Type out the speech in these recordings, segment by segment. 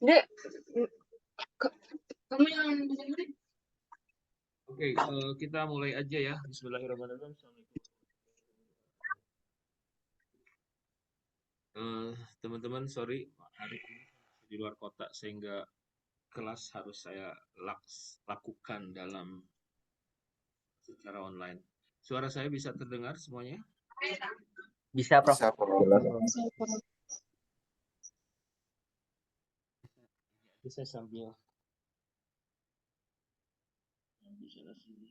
Dek, kamu yang dengerin? Oke, kita mulai aja ya. Bismillahirrahmanirrahim. Assalamualaikum. Teman-teman, sorry hari ini di luar kota sehingga kelas harus saya lakukan dalam secara online. Suara saya bisa terdengar semuanya? Bisa, Prof. Bisa, Prof. Jadi saya sambil bisa sini.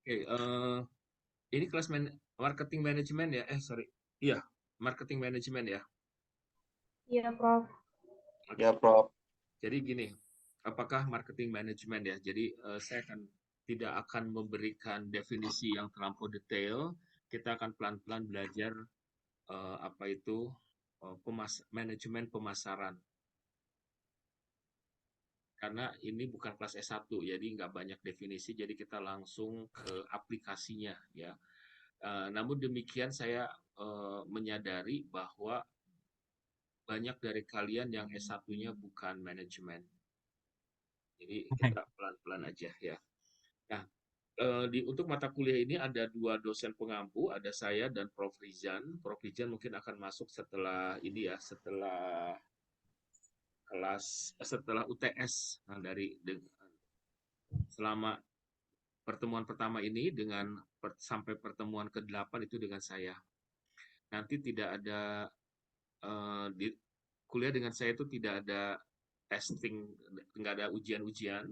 Oke, ini kelas marketing management ya? Sorry. Iya, marketing management ya. Iya, Prof. Ya, Prof. Jadi gini, apakah marketing management ya? Jadi saya tidak akan memberikan definisi yang terlampau detail. Kita akan pelan-pelan belajar apa itu manajemen pemasaran. Karena ini bukan kelas S1, jadi nggak banyak definisi, jadi kita langsung ke aplikasinya ya. Namun demikian saya menyadari bahwa banyak dari kalian yang S1-nya bukan manajemen. Jadi kita pelan-pelan aja ya. Nah, untuk mata kuliah ini ada 2 dosen pengampu, ada saya dan Prof. Rizan. Prof. Rizan mungkin akan masuk setelah ini ya, setelah UTS. Nah, selama pertemuan pertama ini sampai pertemuan ke-8 itu dengan saya. Nanti tidak ada di kuliah dengan saya itu tidak ada testing, nggak ada ujian-ujian.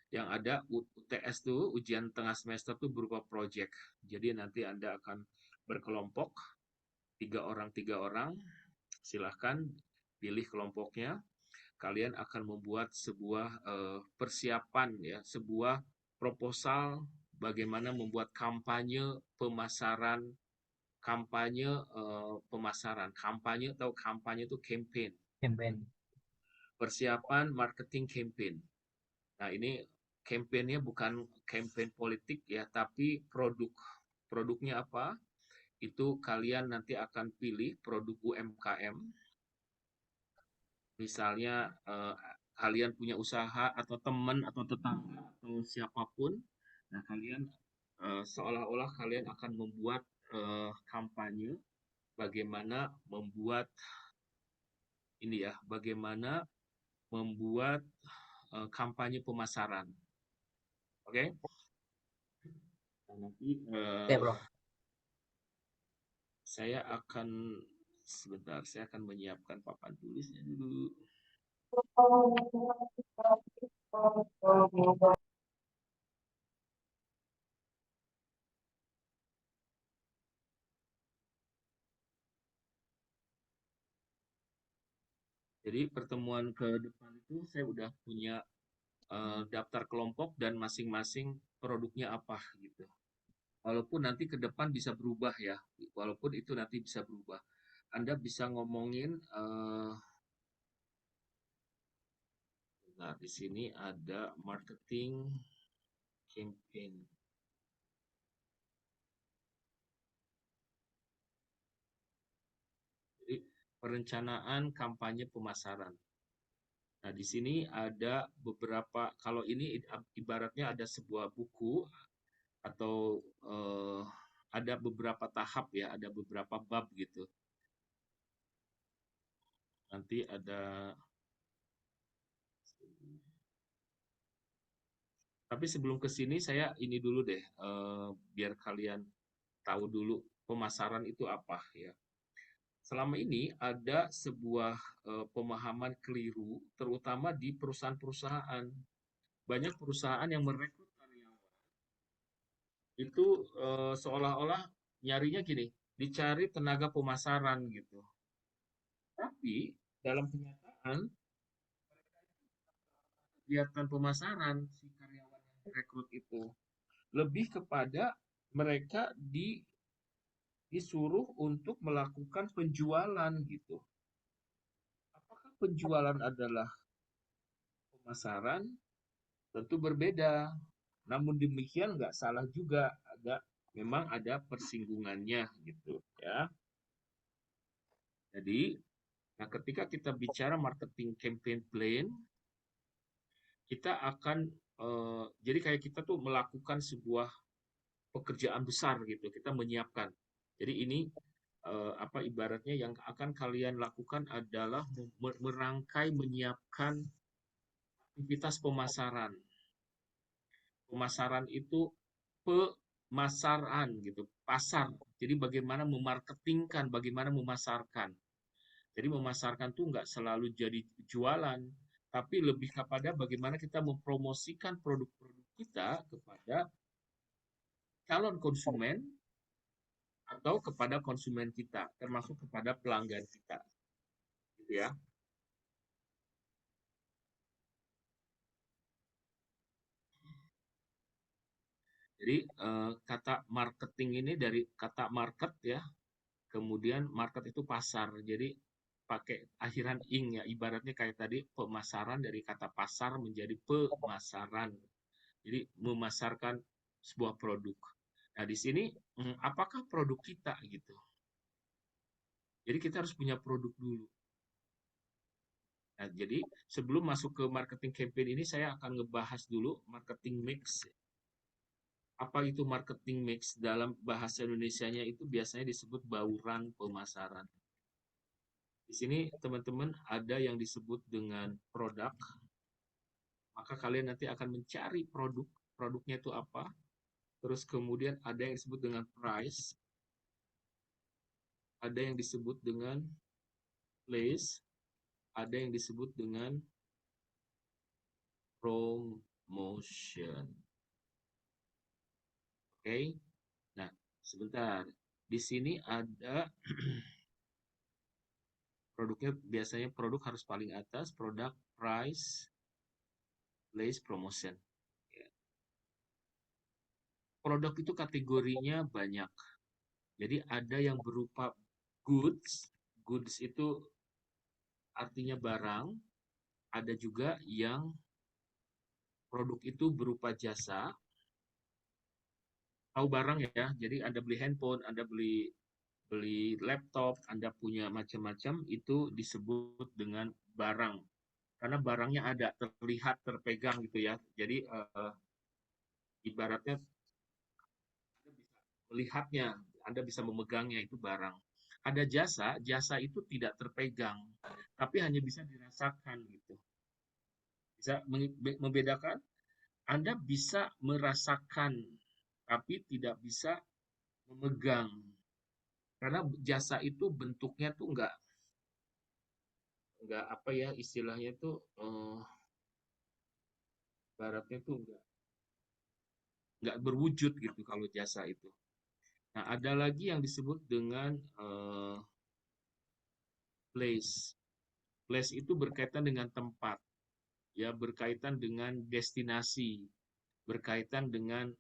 Yang ada UTS tuh, ujian tengah semester tuh berupa project. Jadi nanti Anda akan berkelompok, 3 orang, silahkan pilih kelompoknya. Kalian akan membuat sebuah persiapan ya, sebuah proposal bagaimana membuat kampanye pemasaran, kampanye atau kampanye itu campaign. Persiapan marketing campaign. Nah, ini campaign-nya bukan campaign politik ya, tapi produknya apa? Itu kalian nanti akan pilih produk UMKM. Misalnya kalian punya usaha atau teman atau tetangga atau siapapun. Nah, kalian seolah-olah kalian akan membuat kampanye bagaimana membuat kampanye pemasaran. Oke? Nah, nanti Ya, Prof. saya akan menyiapkan papan tulisnya dulu. Jadi pertemuan ke depan itu saya udah punya daftar kelompok dan masing-masing produknya apa gitu. Walaupun nanti ke depan bisa berubah ya, walaupun itu nanti bisa berubah. Anda bisa ngomongin, nah di sini ada marketing campaign. Jadi perencanaan kampanye pemasaran. Nah, di sini ada beberapa, kalau ini ibaratnya ada sebuah buku atau ada beberapa tahap ya, ada beberapa bab gitu. Nanti ada, tapi sebelum ke sini saya ini dulu deh, biar kalian tahu dulu pemasaran itu apa ya. Selama ini ada sebuah pemahaman keliru, terutama di perusahaan-perusahaan. Banyak perusahaan yang merekrut karyawan itu seolah-olah nyarinya gini, dicari tenaga pemasaran gitu. Tapi dalam kenyataan kegiatan pemasaran si karyawan yang direkrut itu lebih kepada mereka disuruh untuk melakukan penjualan gitu. Apakah penjualan adalah pemasaran? Tentu berbeda. Namun demikian nggak salah juga, memang ada persinggungannya gitu ya. Jadi, nah ketika kita bicara marketing campaign plan, kita akan jadi kayak kita tuh melakukan sebuah pekerjaan besar gitu. Kita menyiapkan. Jadi ini apa ibaratnya yang akan kalian lakukan adalah merangkai menyiapkan aktivitas pemasaran. Pemasaran itu pemasaran gitu, pasar. Jadi bagaimana memarketingkan, bagaimana memasarkan. Jadi memasarkan tuh nggak selalu jadi jualan, tapi lebih kepada bagaimana kita mempromosikan produk-produk kita kepada calon konsumen atau kepada konsumen kita, termasuk kepada pelanggan kita. Gitu ya. Jadi kata marketing ini dari kata market ya, kemudian market itu pasar. Jadi pakai akhiran ing ya, ibaratnya kayak tadi pemasaran dari kata pasar menjadi pemasaran. Jadi memasarkan sebuah produk. Nah, di sini apakah produk kita gitu. Jadi kita harus punya produk dulu. Nah, jadi sebelum masuk ke marketing campaign ini saya akan ngebahas dulu marketing mix. Apa itu marketing mix? Dalam bahasa Indonesianya itu biasanya disebut bauran pemasaran. Di sini teman-teman ada yang disebut dengan produk, maka kalian nanti akan mencari produknya itu apa. Terus kemudian ada yang disebut dengan price, ada yang disebut dengan place, ada yang disebut dengan promotion. Oke. Nah, sebentar. Di sini ada produknya, biasanya produk harus paling atas, produk, price, place, promotion. Produk itu kategorinya banyak. Jadi ada yang berupa goods. Goods itu artinya barang. Ada juga yang produk itu berupa jasa. Tahu barang ya. Jadi Anda beli handphone, Anda beli laptop, Anda punya macam-macam, itu disebut dengan barang. Karena barangnya ada, terlihat, terpegang gitu ya. Jadi ibaratnya Anda bisa melihatnya, Anda bisa memegangnya, itu barang. Ada jasa, jasa itu tidak terpegang, tapi hanya bisa dirasakan gitu. Bisa membedakan, Anda bisa merasakan, tapi tidak bisa memegang. Karena jasa itu bentuknya tuh enggak apa ya istilahnya tuh baratnya tuh enggak berwujud gitu kalau jasa itu. Nah, ada lagi yang disebut dengan place. Place itu berkaitan dengan tempat, ya berkaitan dengan destinasi, berkaitan dengan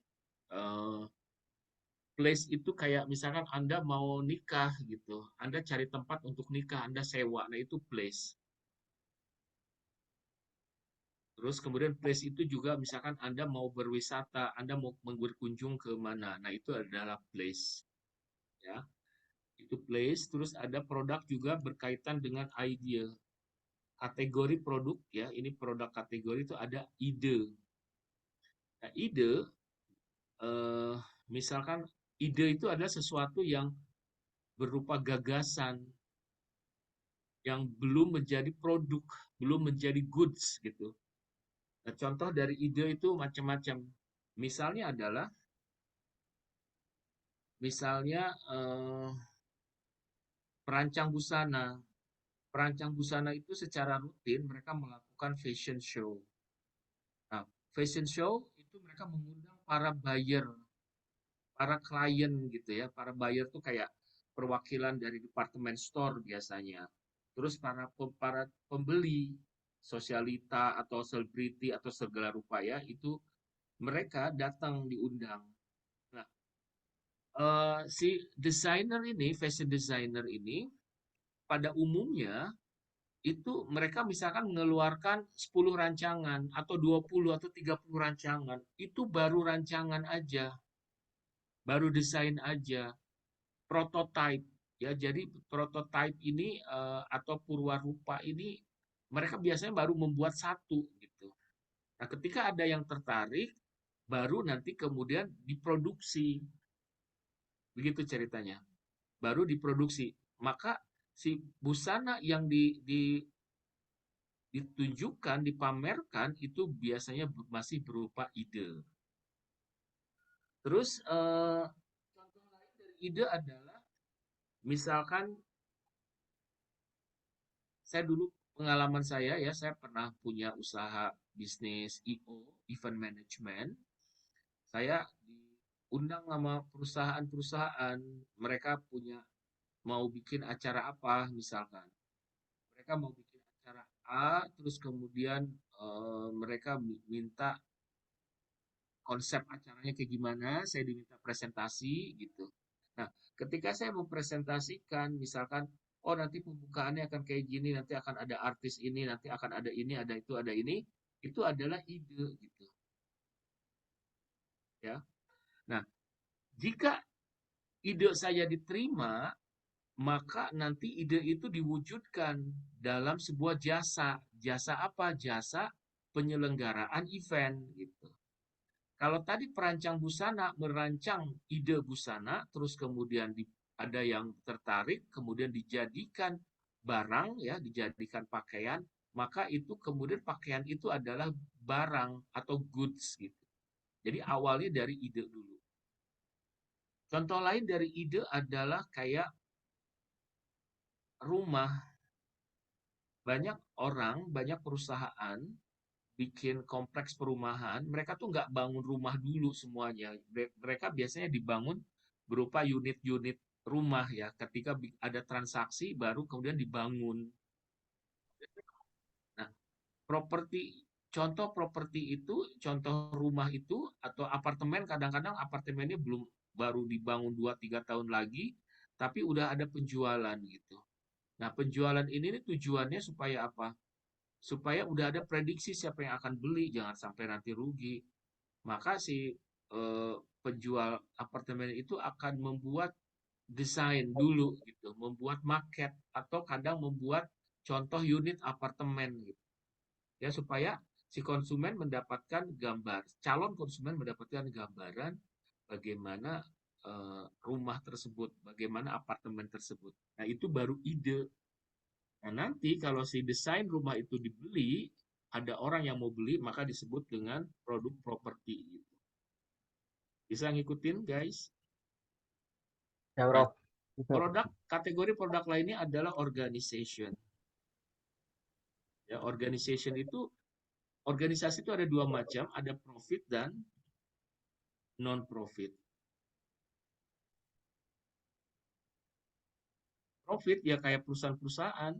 place itu kayak misalkan Anda mau nikah gitu, Anda cari tempat untuk nikah, Anda sewa, nah itu place. Terus kemudian place itu juga misalkan Anda mau berwisata, Anda mau berkunjung ke mana, nah itu adalah place. Ya, itu place. Terus ada produk juga berkaitan dengan idea. Kategori produk ya, ini produk kategori itu ada ide. Nah, ide misalkan ide itu adalah sesuatu yang berupa gagasan yang belum menjadi produk, belum menjadi goods gitu. Nah, contoh dari ide itu macam-macam. Misalnya adalah perancang busana. Perancang busana itu secara rutin mereka melakukan fashion show. Nah, fashion show itu mereka mengundang para buyer, para klien gitu ya. Para buyer tuh kayak perwakilan dari department store biasanya. Terus para pembeli, sosialita atau selebriti atau segala rupa ya, itu mereka datang diundang. Nah, Si desainer ini, fashion designer ini, pada umumnya itu mereka misalkan mengeluarkan 10 rancangan atau 20 atau 30 rancangan. Itu baru rancangan aja, baru desain aja, prototype ya. Jadi prototype ini atau purwarupa ini mereka biasanya baru membuat satu gitu. Nah, ketika ada yang tertarik, baru nanti kemudian diproduksi. Begitu ceritanya. Baru diproduksi. Maka si busana yang ditunjukkan, dipamerkan itu biasanya masih berupa ide. Terus contoh lain dari ide adalah misalkan saya dulu pengalaman saya ya, saya pernah punya usaha bisnis I.O, event management. Saya diundang sama perusahaan-perusahaan, mereka punya mau bikin acara apa misalkan. Mereka mau bikin acara A, terus kemudian mereka minta konsep acaranya kayak gimana, saya diminta presentasi gitu. Nah, ketika saya mempresentasikan, misalkan, oh nanti pembukaannya akan kayak gini, nanti akan ada artis ini, nanti akan ada ini, ada ini, itu adalah ide gitu, ya. Nah, jika ide saya diterima, maka nanti ide itu diwujudkan dalam sebuah jasa. Jasa apa? Jasa penyelenggaraan event gitu. Kalau tadi perancang busana merancang ide busana, terus kemudian ada yang tertarik, kemudian dijadikan barang, ya, dijadikan pakaian, maka itu kemudian pakaian itu adalah barang atau goods gitu. Jadi awalnya dari ide dulu. Contoh lain dari ide adalah kayak rumah. Banyak orang, banyak perusahaan bikin kompleks perumahan, mereka tuh nggak bangun rumah dulu semuanya. Mereka biasanya dibangun berupa unit-unit rumah ya. Ketika ada transaksi baru kemudian dibangun. Nah, contoh properti itu, contoh rumah itu atau apartemen, kadang-kadang apartemennya belum baru dibangun 2-3 tahun lagi, tapi udah ada penjualan gitu. Nah, penjualan ini nih tujuannya supaya apa? Supaya udah ada prediksi siapa yang akan beli, jangan sampai nanti rugi. Maka si penjual apartemen itu akan membuat desain dulu gitu, membuat market atau kadang membuat contoh unit apartemen gitu. Ya supaya si konsumen mendapatkan gambar, calon konsumen mendapatkan gambaran bagaimana rumah tersebut, bagaimana apartemen tersebut. Nah, itu baru ide. Nah, nanti kalau si desain rumah itu dibeli, ada orang yang mau beli, maka disebut dengan produk properti gitu. Bisa ngikutin, guys? Ya, Nah, Bro. kategori produk lainnya adalah organization. Ya, organisasi itu ada dua macam, ada profit dan non-profit. Profit ya kayak perusahaan-perusahaan.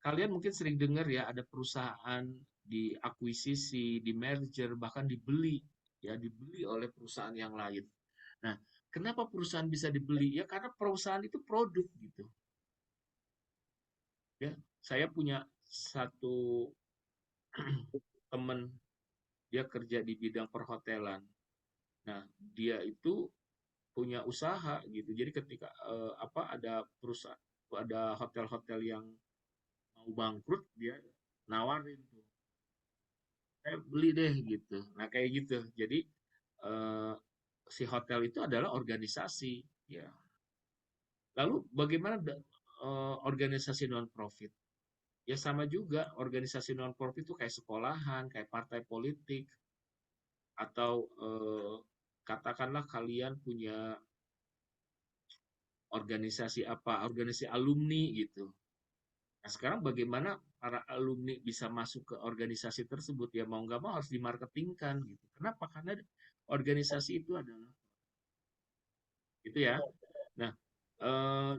Kalian mungkin sering dengar ya, ada perusahaan diakuisisi, di merger, bahkan dibeli, ya dibeli oleh perusahaan yang lain. Nah, kenapa perusahaan bisa dibeli? Ya karena perusahaan itu produk gitu. Ya, saya punya satu teman, dia kerja di bidang perhotelan. Nah, dia itu punya usaha gitu. Jadi ketika ada perusahaan, ada hotel-hotel yang mau bangkrut, dia nawarin tuh, saya beli deh gitu. Nah, kayak gitu. Jadi eh, si hotel itu adalah organisasi, ya. Lalu bagaimana organisasi non profit? Ya sama juga, organisasi non profit itu kayak sekolahan, kayak partai politik, atau katakanlah kalian punya organisasi apa, organisasi alumni gitu. Nah, sekarang bagaimana para alumni bisa masuk ke organisasi tersebut? Ya mau nggak mau harus dimarketingkan gitu. Kenapa? Karena organisasi itu adalah itu ya. Nah,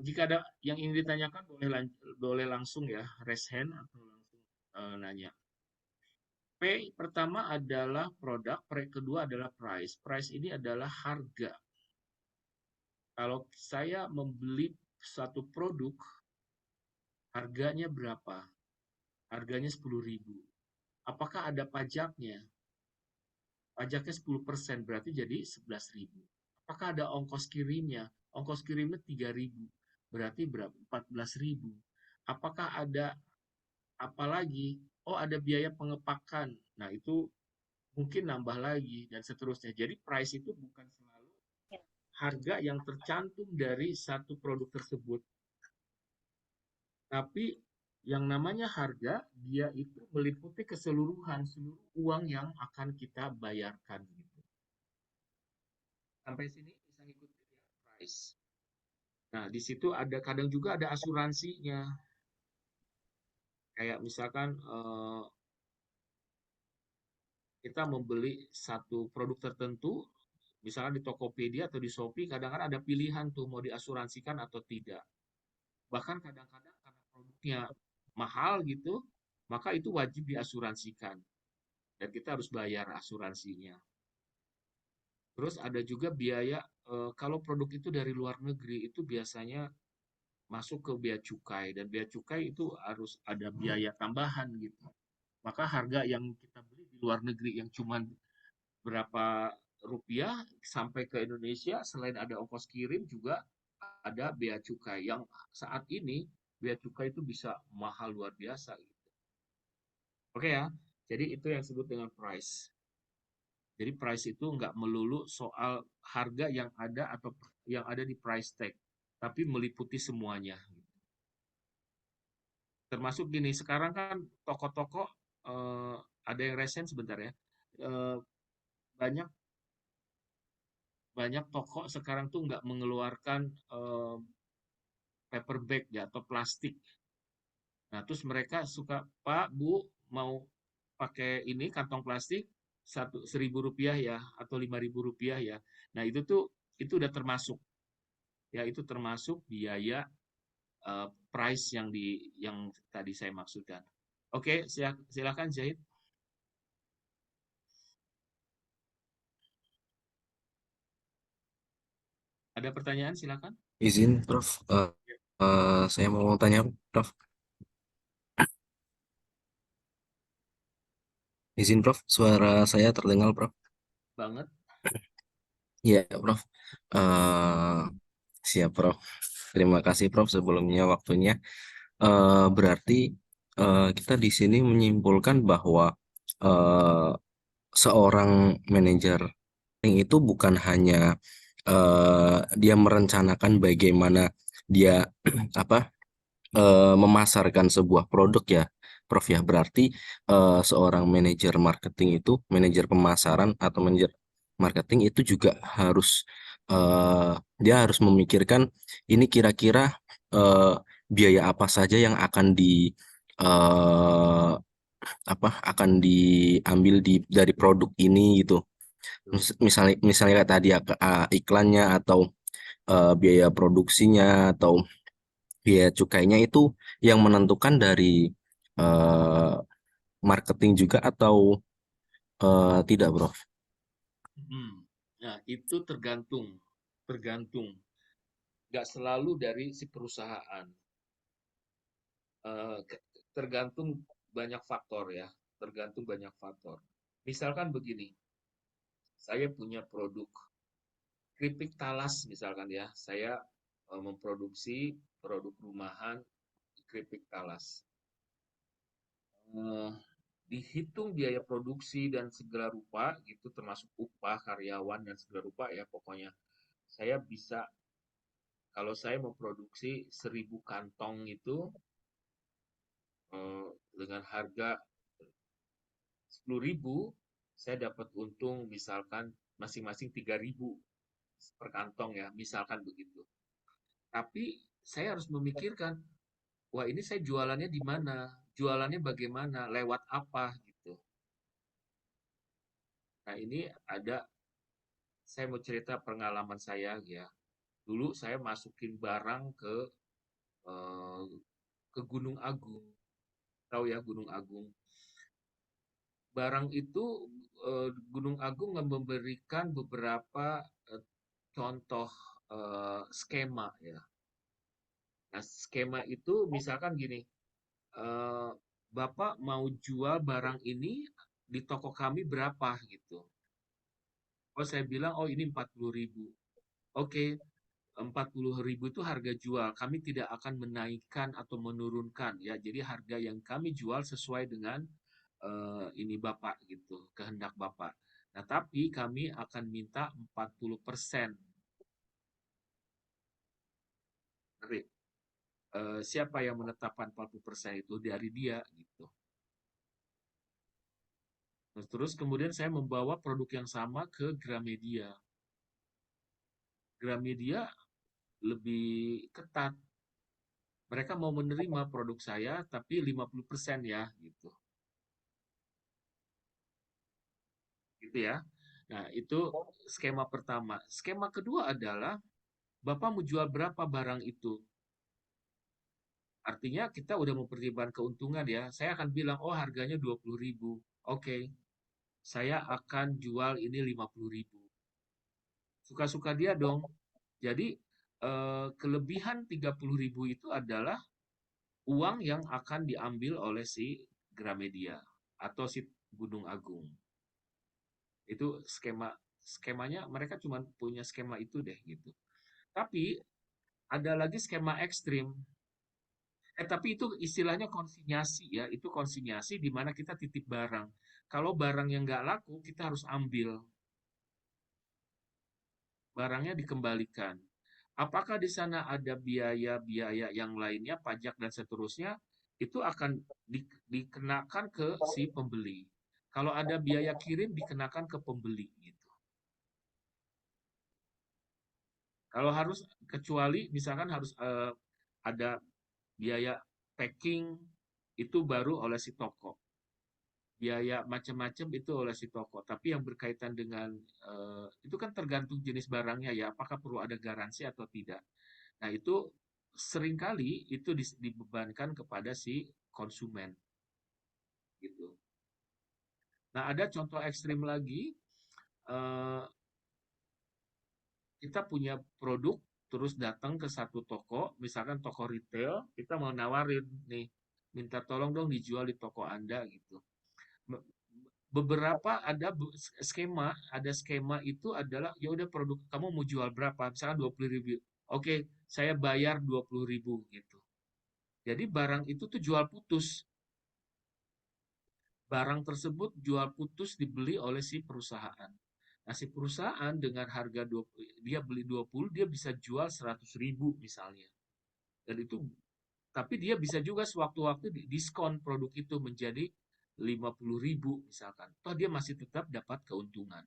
jika ada yang ingin ditanyakan boleh langsung ya, raise hand atau langsung nanya. P pertama adalah produk, P kedua adalah price. Price ini adalah harga. Kalau saya membeli satu produk, harganya berapa? Harganya 10.000. Apakah ada pajaknya? Pajaknya 10%, berarti jadi 11.000. Apakah ada ongkos kirimnya? Ongkos kirimnya 3.000, berarti berapa? 14.000. Apakah ada apa lagi? Oh, ada biaya pengepakan. Nah, itu mungkin nambah lagi dan seterusnya. Jadi price itu bukan selalu harga yang tercantum dari satu produk tersebut, tapi yang namanya harga dia itu meliputi keseluruhan seluruh uang yang akan kita bayarkan gitu. Sampai sini bisa ngikutin ya price. Nah, di situ ada kadang juga ada asuransinya. Kayak misalkan kita membeli satu produk tertentu, misalnya di Tokopedia atau di Shopee, kadang-kadang ada pilihan tuh mau diasuransikan atau tidak. Bahkan kadang-kadang karena produknya mahal gitu, maka itu wajib diasuransikan. Dan kita harus bayar asuransinya. Terus ada juga biaya, kalau produk itu dari luar negeri, itu biasanya masuk ke bea cukai. Dan bea cukai itu harus ada biaya tambahan gitu. Maka harga yang kita beli di luar negeri yang cuma berapa rupiah sampai ke Indonesia, selain ada ongkos kirim juga ada bea cukai yang saat ini bea cukai itu bisa mahal luar biasa gitu. Oke ya, jadi itu yang disebut dengan price. Jadi price itu nggak melulu soal harga yang ada atau yang ada di price tag, tapi meliputi semuanya. Termasuk gini, sekarang kan toko-toko ada yang resen sebentar ya, eh, banyak banyak toko sekarang tuh nggak mengeluarkan paper bag ya atau plastik. Nah, terus mereka suka, Pak, Bu, mau pakai ini kantong plastik 1.000 rupiah ya atau 5.000 rupiah ya. Nah, itu udah termasuk ya itu termasuk biaya price yang tadi saya maksudkan. Oke, silakan Zahid. Ada pertanyaan silakan. Izin, Prof. Saya mau tanya, Prof. Izin, Prof. Suara saya terdengar, Prof. Banget. Iya, Prof. Eh, Siap, Prof. Terima kasih, Prof. Sebelumnya waktunya. Berarti kita di sini menyimpulkan bahwa eh, seorang manajer itu bukan hanya dia merencanakan bagaimana dia apa memasarkan sebuah produk ya, Prof ya. Berarti seorang manajer marketing itu, manajer pemasaran atau manajer marketing itu juga harus eh, dia harus memikirkan ini kira-kira eh, biaya apa saja yang akan eh, akan diambil dari produk ini gitu. Misalnya misalnya kayak tadi ya, iklannya atau biaya produksinya atau biaya cukainya itu yang menentukan dari eh, marketing juga atau tidak, Bro? Nah, itu tergantung, tergantung. Nggak selalu dari si perusahaan. Eh, Tergantung banyak faktor ya, tergantung banyak faktor. Misalkan begini, saya punya produk keripik talas misalkan ya, saya memproduksi produk rumahan keripik talas. Eh, Dihitung biaya produksi dan segala rupa gitu, termasuk upah karyawan dan segala rupa ya, pokoknya saya bisa, kalau saya memproduksi 1.000 kantong itu dengan harga 10.000, saya dapat untung misalkan masing-masing 3.000 per kantong ya, misalkan begitu. Tapi saya harus memikirkan, wah ini saya jualannya di mana, jualannya bagaimana, lewat apa gitu. Nah ini saya mau cerita pengalaman saya ya. Dulu saya masukin barang eh, ke Gunung Agung, tahu ya Gunung Agung. Barang itu Gunung Agung memberikan beberapa contoh skema ya. Nah, skema itu misalkan gini, eh, Bapak mau jual barang ini di toko kami berapa gitu. Oh, saya bilang, oh ini 40.000. Oke, 40.000 itu harga jual. Kami tidak akan menaikkan atau menurunkan ya. Jadi harga yang kami jual sesuai dengan ini Bapak gitu, kehendak Bapak. Nah, tapi kami akan minta 40%. Ngeri. Siapa yang menetapkan 40% itu dari dia gitu. Terus kemudian saya membawa produk yang sama ke Gramedia. Gramedia lebih ketat. Mereka mau menerima produk saya tapi 50% ya gitu. Gitu ya. Nah, itu skema pertama. Skema kedua adalah Bapak mau jual berapa barang itu? Artinya kita udah mempertimbangkan keuntungan ya. Saya akan bilang, oh harganya 20.000. Oke, saya akan jual ini 50.000. Suka-suka dia dong. Jadi kelebihan 30.000 itu adalah uang yang akan diambil oleh si Gramedia atau si Gunung Agung. Itu skemanya mereka cuma punya skema itu deh gitu. Tapi ada lagi skema ekstrim. Tapi itu istilahnya konsinyasi ya, itu konsinyasi di mana kita titip barang. Kalau barang yang nggak laku, kita harus ambil. Barangnya dikembalikan. Apakah di sana ada biaya-biaya yang lainnya, pajak dan seterusnya, itu akan dikenakan ke si pembeli. Kalau ada biaya kirim, dikenakan ke pembeli gitu. Kalau harus, kecuali misalkan harus ada biaya packing, itu baru oleh si toko. Biaya macam-macam itu oleh si toko. Tapi yang berkaitan dengan itu kan tergantung jenis barangnya ya, apakah perlu ada garansi atau tidak. Nah, itu seringkali itu dibebankan kepada si konsumen gitu. Nah, ada contoh ekstrim lagi, eh, kita punya produk terus datang ke satu toko, misalkan toko retail, kita mau nawarin nih, minta tolong dong dijual di toko Anda gitu. Beberapa ada skema itu adalah ya udah produk kamu mau jual berapa, misalkan 20.000. Oke, saya bayar 20.000 gitu. Jadi barang itu tuh jual putus. Barang tersebut jual putus dibeli oleh si perusahaan. Nah, si perusahaan dengan harga 20, dia beli 20, dia bisa jual 100.000 misalnya. Dan itu, tapi dia bisa juga sewaktu-waktu diskon produk itu menjadi 50.000 misalkan. Toh dia masih tetap dapat keuntungan.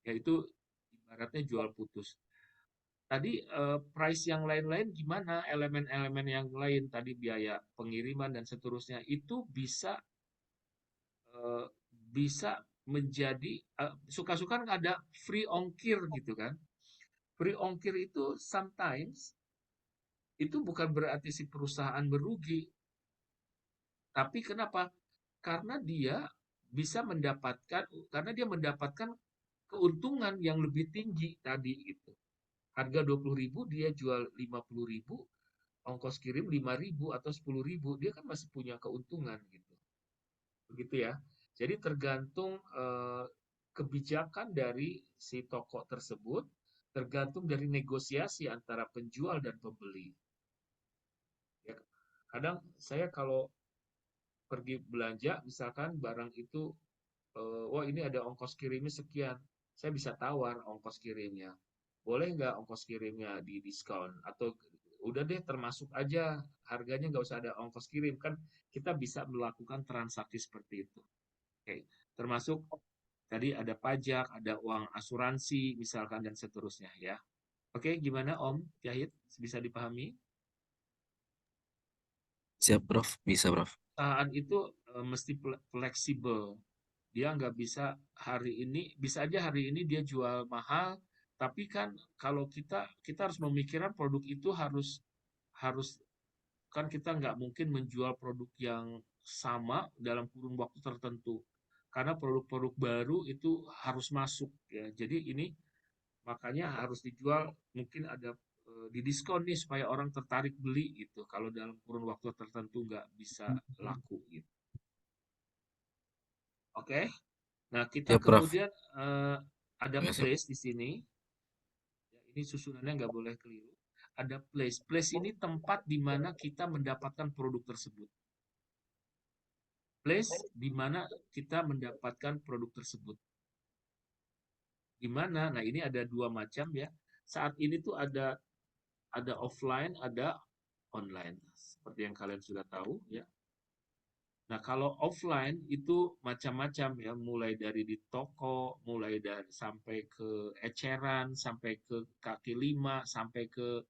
Yaitu ibaratnya jual putus. Tadi price yang lain-lain gimana? Elemen-elemen yang lain tadi biaya pengiriman dan seterusnya itu eh, bisa menjadi suka-suka kan ada free ongkir gitu kan. Free ongkir itu sometimes itu bukan berarti si perusahaan merugi, tapi kenapa? Karena dia bisa mendapatkan karena dia mendapatkan keuntungan yang lebih tinggi tadi itu. Harga 20.000 dia jual 50.000, ongkos kirim 5.000 atau 10.000, dia kan masih punya keuntungan gitu. Begitu ya. Jadi tergantung kebijakan dari si toko tersebut, tergantung dari negosiasi antara penjual dan pembeli. Ya, kadang saya kalau pergi belanja, misalkan barang itu, wah ini ada ongkos kirimnya sekian, saya bisa tawar ongkos kirimnya. Boleh nggak ongkos kirimnya di diskon? Atau udah deh termasuk aja, harganya nggak usah ada ongkos kirim. Kan kita bisa melakukan transaksi seperti itu. Oke, termasuk tadi ada pajak, ada uang asuransi, misalkan, dan seterusnya ya. Oke, gimana Om Yahid? Bisa dipahami? Siap, Prof. Bisa, Prof. Perusahaan itu mesti fleksibel. Dia nggak bisa hari ini, bisa aja hari ini dia jual mahal, tapi kan kalau kita harus memikirkan produk itu harus harus kan kita nggak mungkin menjual produk yang sama dalam kurun waktu tertentu karena produk-produk baru itu harus masuk ya. Jadi ini makanya harus dijual, mungkin ada didiskon nih supaya orang tertarik beli gitu. Kalau dalam kurun waktu tertentu nggak bisa laku gitu. Oke. Nah, kita Ya, Prof. kemudian ada Ya, siap. place di sini. Ya, ini susunannya nggak boleh keliru. Ada place. Place ini tempat di mana kita mendapatkan produk tersebut. Place di mana kita mendapatkan produk tersebut. Di mana? Nah, ini ada dua macam ya. Saat ini tuh ada offline, ada online. Seperti yang kalian sudah tahu ya. Nah, kalau offline itu macam-macam ya, mulai dari di toko, mulai dari sampai ke eceran, sampai ke kaki lima, sampai ke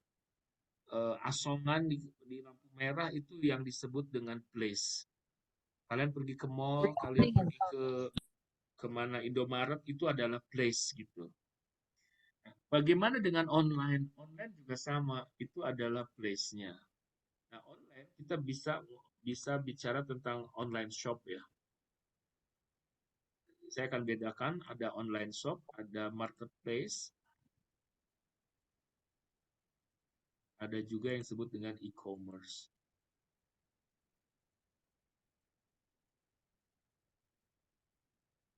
asongan di lampu merah itu yang disebut dengan place. Kalian pergi ke mall, kalian pergi ke kemana Indomaret itu adalah place gitu. Nah, bagaimana dengan online? Online juga sama, itu adalah place-nya. Nah, online kita bisa bicara tentang online shop ya. Saya akan bedakan, ada online shop, ada marketplace, ada juga yang disebut dengan e-commerce.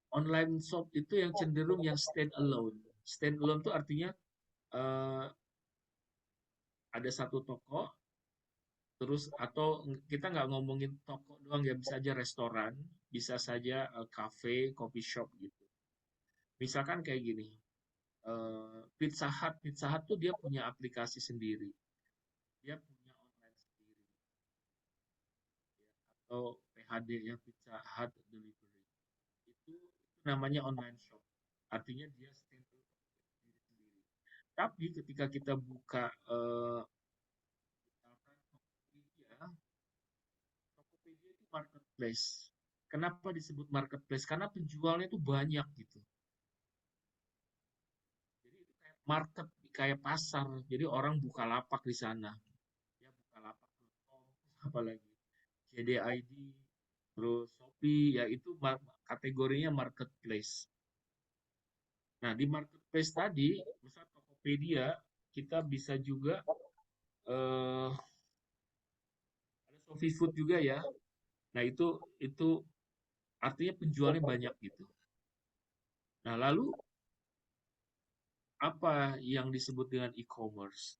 Online shop itu yang cenderung yang stand alone. Stand alone itu artinya eh, ada satu toko, terus atau kita nggak ngomongin toko doang ya, bisa aja restoran, bisa saja cafe, coffee shop gitu. Misalkan kayak gini, Pizza Hut tuh dia punya aplikasi sendiri, dia punya online sendiri, atau PHD ya, Pizza Hut Delivery. Itu namanya online shop. Artinya dia stand sendiri. Tapi ketika kita buka misalkan Tokopedia itu marketplace. Kenapa disebut marketplace? Karena penjualnya itu banyak gitu. Jadi itu kayak market, kayak pasar. Jadi orang buka lapak di sana. Ya buka lapak.com, apalagi JDID, terus Shopee, ya itu kategorinya marketplace. Nah, di marketplace tadi, misal Tokopedia, kita bisa juga ada Shopee Food juga ya. Nah, itu artinya penjualnya banyak gitu. Nah, lalu apa yang disebut dengan e-commerce?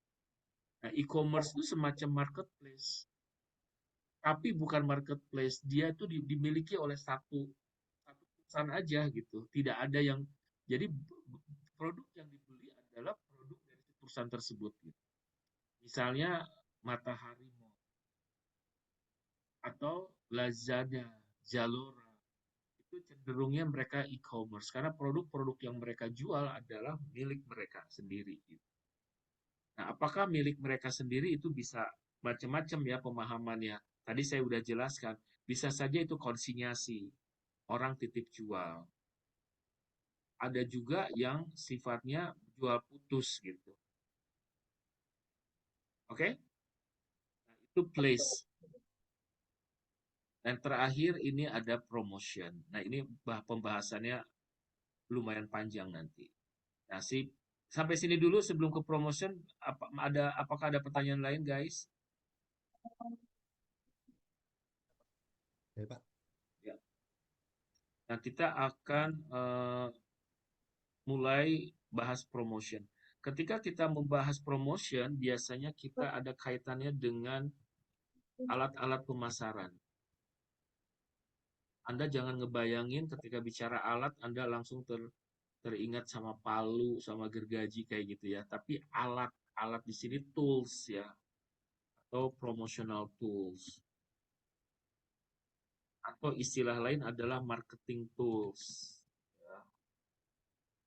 Nah, e-commerce itu semacam marketplace, tapi bukan marketplace. Dia itu dimiliki oleh satu perusahaan aja gitu. Tidak ada yang jadi produk yang dibeli adalah produk dari perusahaan tersebut gitu. Misalnya Matahari Mall atau Lazada, Zalora, itu cenderungnya mereka e-commerce karena produk-produk yang mereka jual adalah milik mereka sendiri gitu. Nah, apakah milik mereka sendiri itu bisa macam-macam ya pemahamannya. Tadi saya sudah jelaskan, bisa saja itu konsinyasi, orang titip jual. Ada juga yang sifatnya jual putus gitu. Oke? Nah, itu place. Dan terakhir ini ada promotion. Nah, ini pembahasannya lumayan panjang nanti. Nah, sampai sini dulu sebelum ke promotion, apakah ada pertanyaan lain, guys? Ya, Pak. Ya. Nah, kita akan mulai bahas promotion. Ketika kita membahas promotion, biasanya kita ada kaitannya dengan alat-alat pemasaran. Anda jangan ngebayangin ketika bicara alat, Anda langsung teringat sama palu, sama gergaji kayak gitu ya. Tapi alat di sini tools ya, atau promotional tools. Atau istilah lain adalah marketing tools.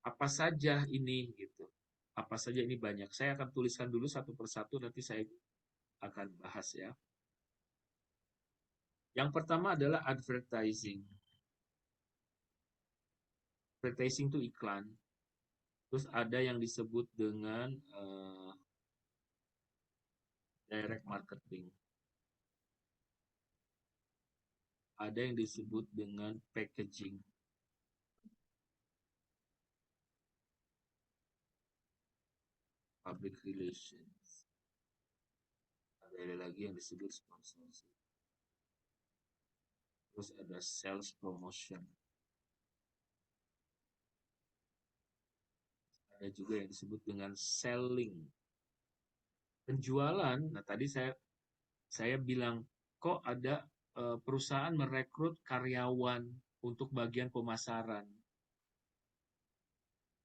Apa saja ini gitu. Apa saja ini banyak. Saya akan tuliskan dulu satu persatu, nanti saya akan bahas ya. Yang pertama adalah advertising. Advertising itu iklan. Terus ada yang disebut dengan direct marketing. Ada yang disebut dengan packaging. public relations. Ada lagi yang disebut sponsorship. Terus ada sales promotion. Ada juga yang disebut dengan selling. Penjualan. Nah, tadi saya bilang kok ada perusahaan merekrut karyawan untuk bagian pemasaran.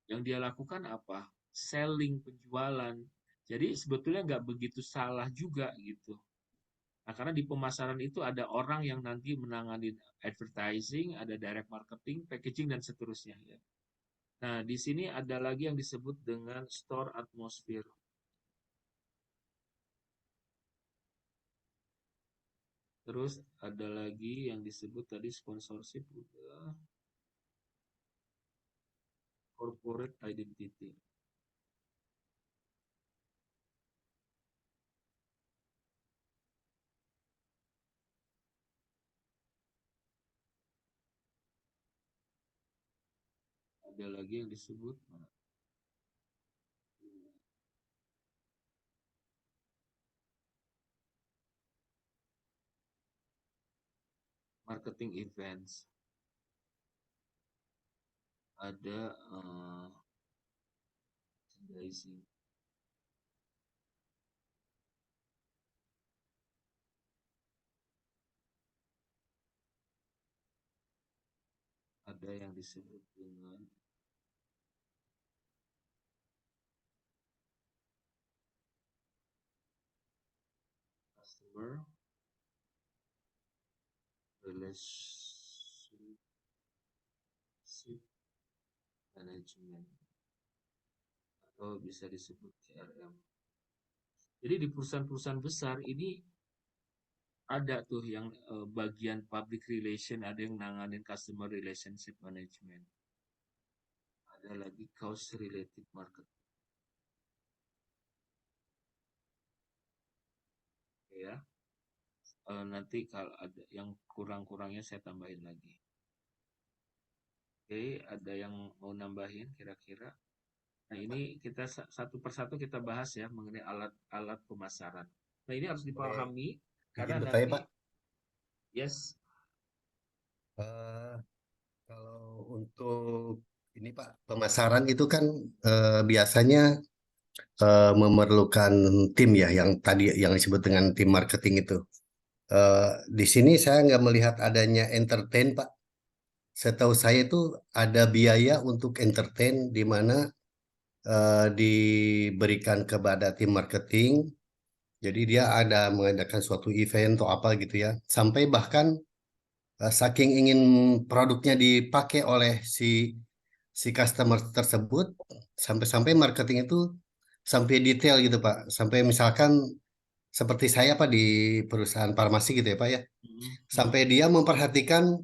Yang dia lakukan apa? Selling, penjualan. Jadi sebetulnya nggak begitu salah juga gitu. Nah, karena di pemasaran itu ada orang yang nanti menangani advertising, ada direct marketing, packaging, dan seterusnya. Ya. Nah, di sini ada lagi yang disebut dengan store atmosphere. Terus ada lagi yang disebut tadi sponsorship udah. Corporate identity. Ada lagi yang disebut marketing events. Ada merchandising. Ada yang disebut dengan customer relationship management atau bisa disebut CRM. Jadi di perusahaan-perusahaan besar ini ada tuh yang bagian public relation, ada yang nanganin customer relationship management. Ada lagi cost related marketing. Ya. Nanti kalau ada yang kurang-kurangnya saya tambahin lagi. Oke, ada yang mau nambahin kira-kira? Nah, ini kita satu persatu kita bahas ya mengenai alat-alat pemasaran. Nah, ini harus dipahami karena Izin bertanya, nanti Pak. yes, Eh, Kalau untuk ini Pak, pemasaran itu kan biasanya memerlukan tim ya, yang tadi yang disebut dengan tim marketing itu. Di sini saya nggak melihat adanya entertain, Pak. Setahu saya itu ada biaya untuk entertain di mana diberikan kepada tim marketing. Jadi dia ada mengadakan suatu event atau apa gitu ya. Sampai bahkan saking ingin produknya dipakai oleh si customer tersebut, sampai-sampai marketing itu sampai detail gitu Pak. Sampai misalkan seperti saya Pak di perusahaan farmasi gitu ya Pak ya. Sampai dia memperhatikan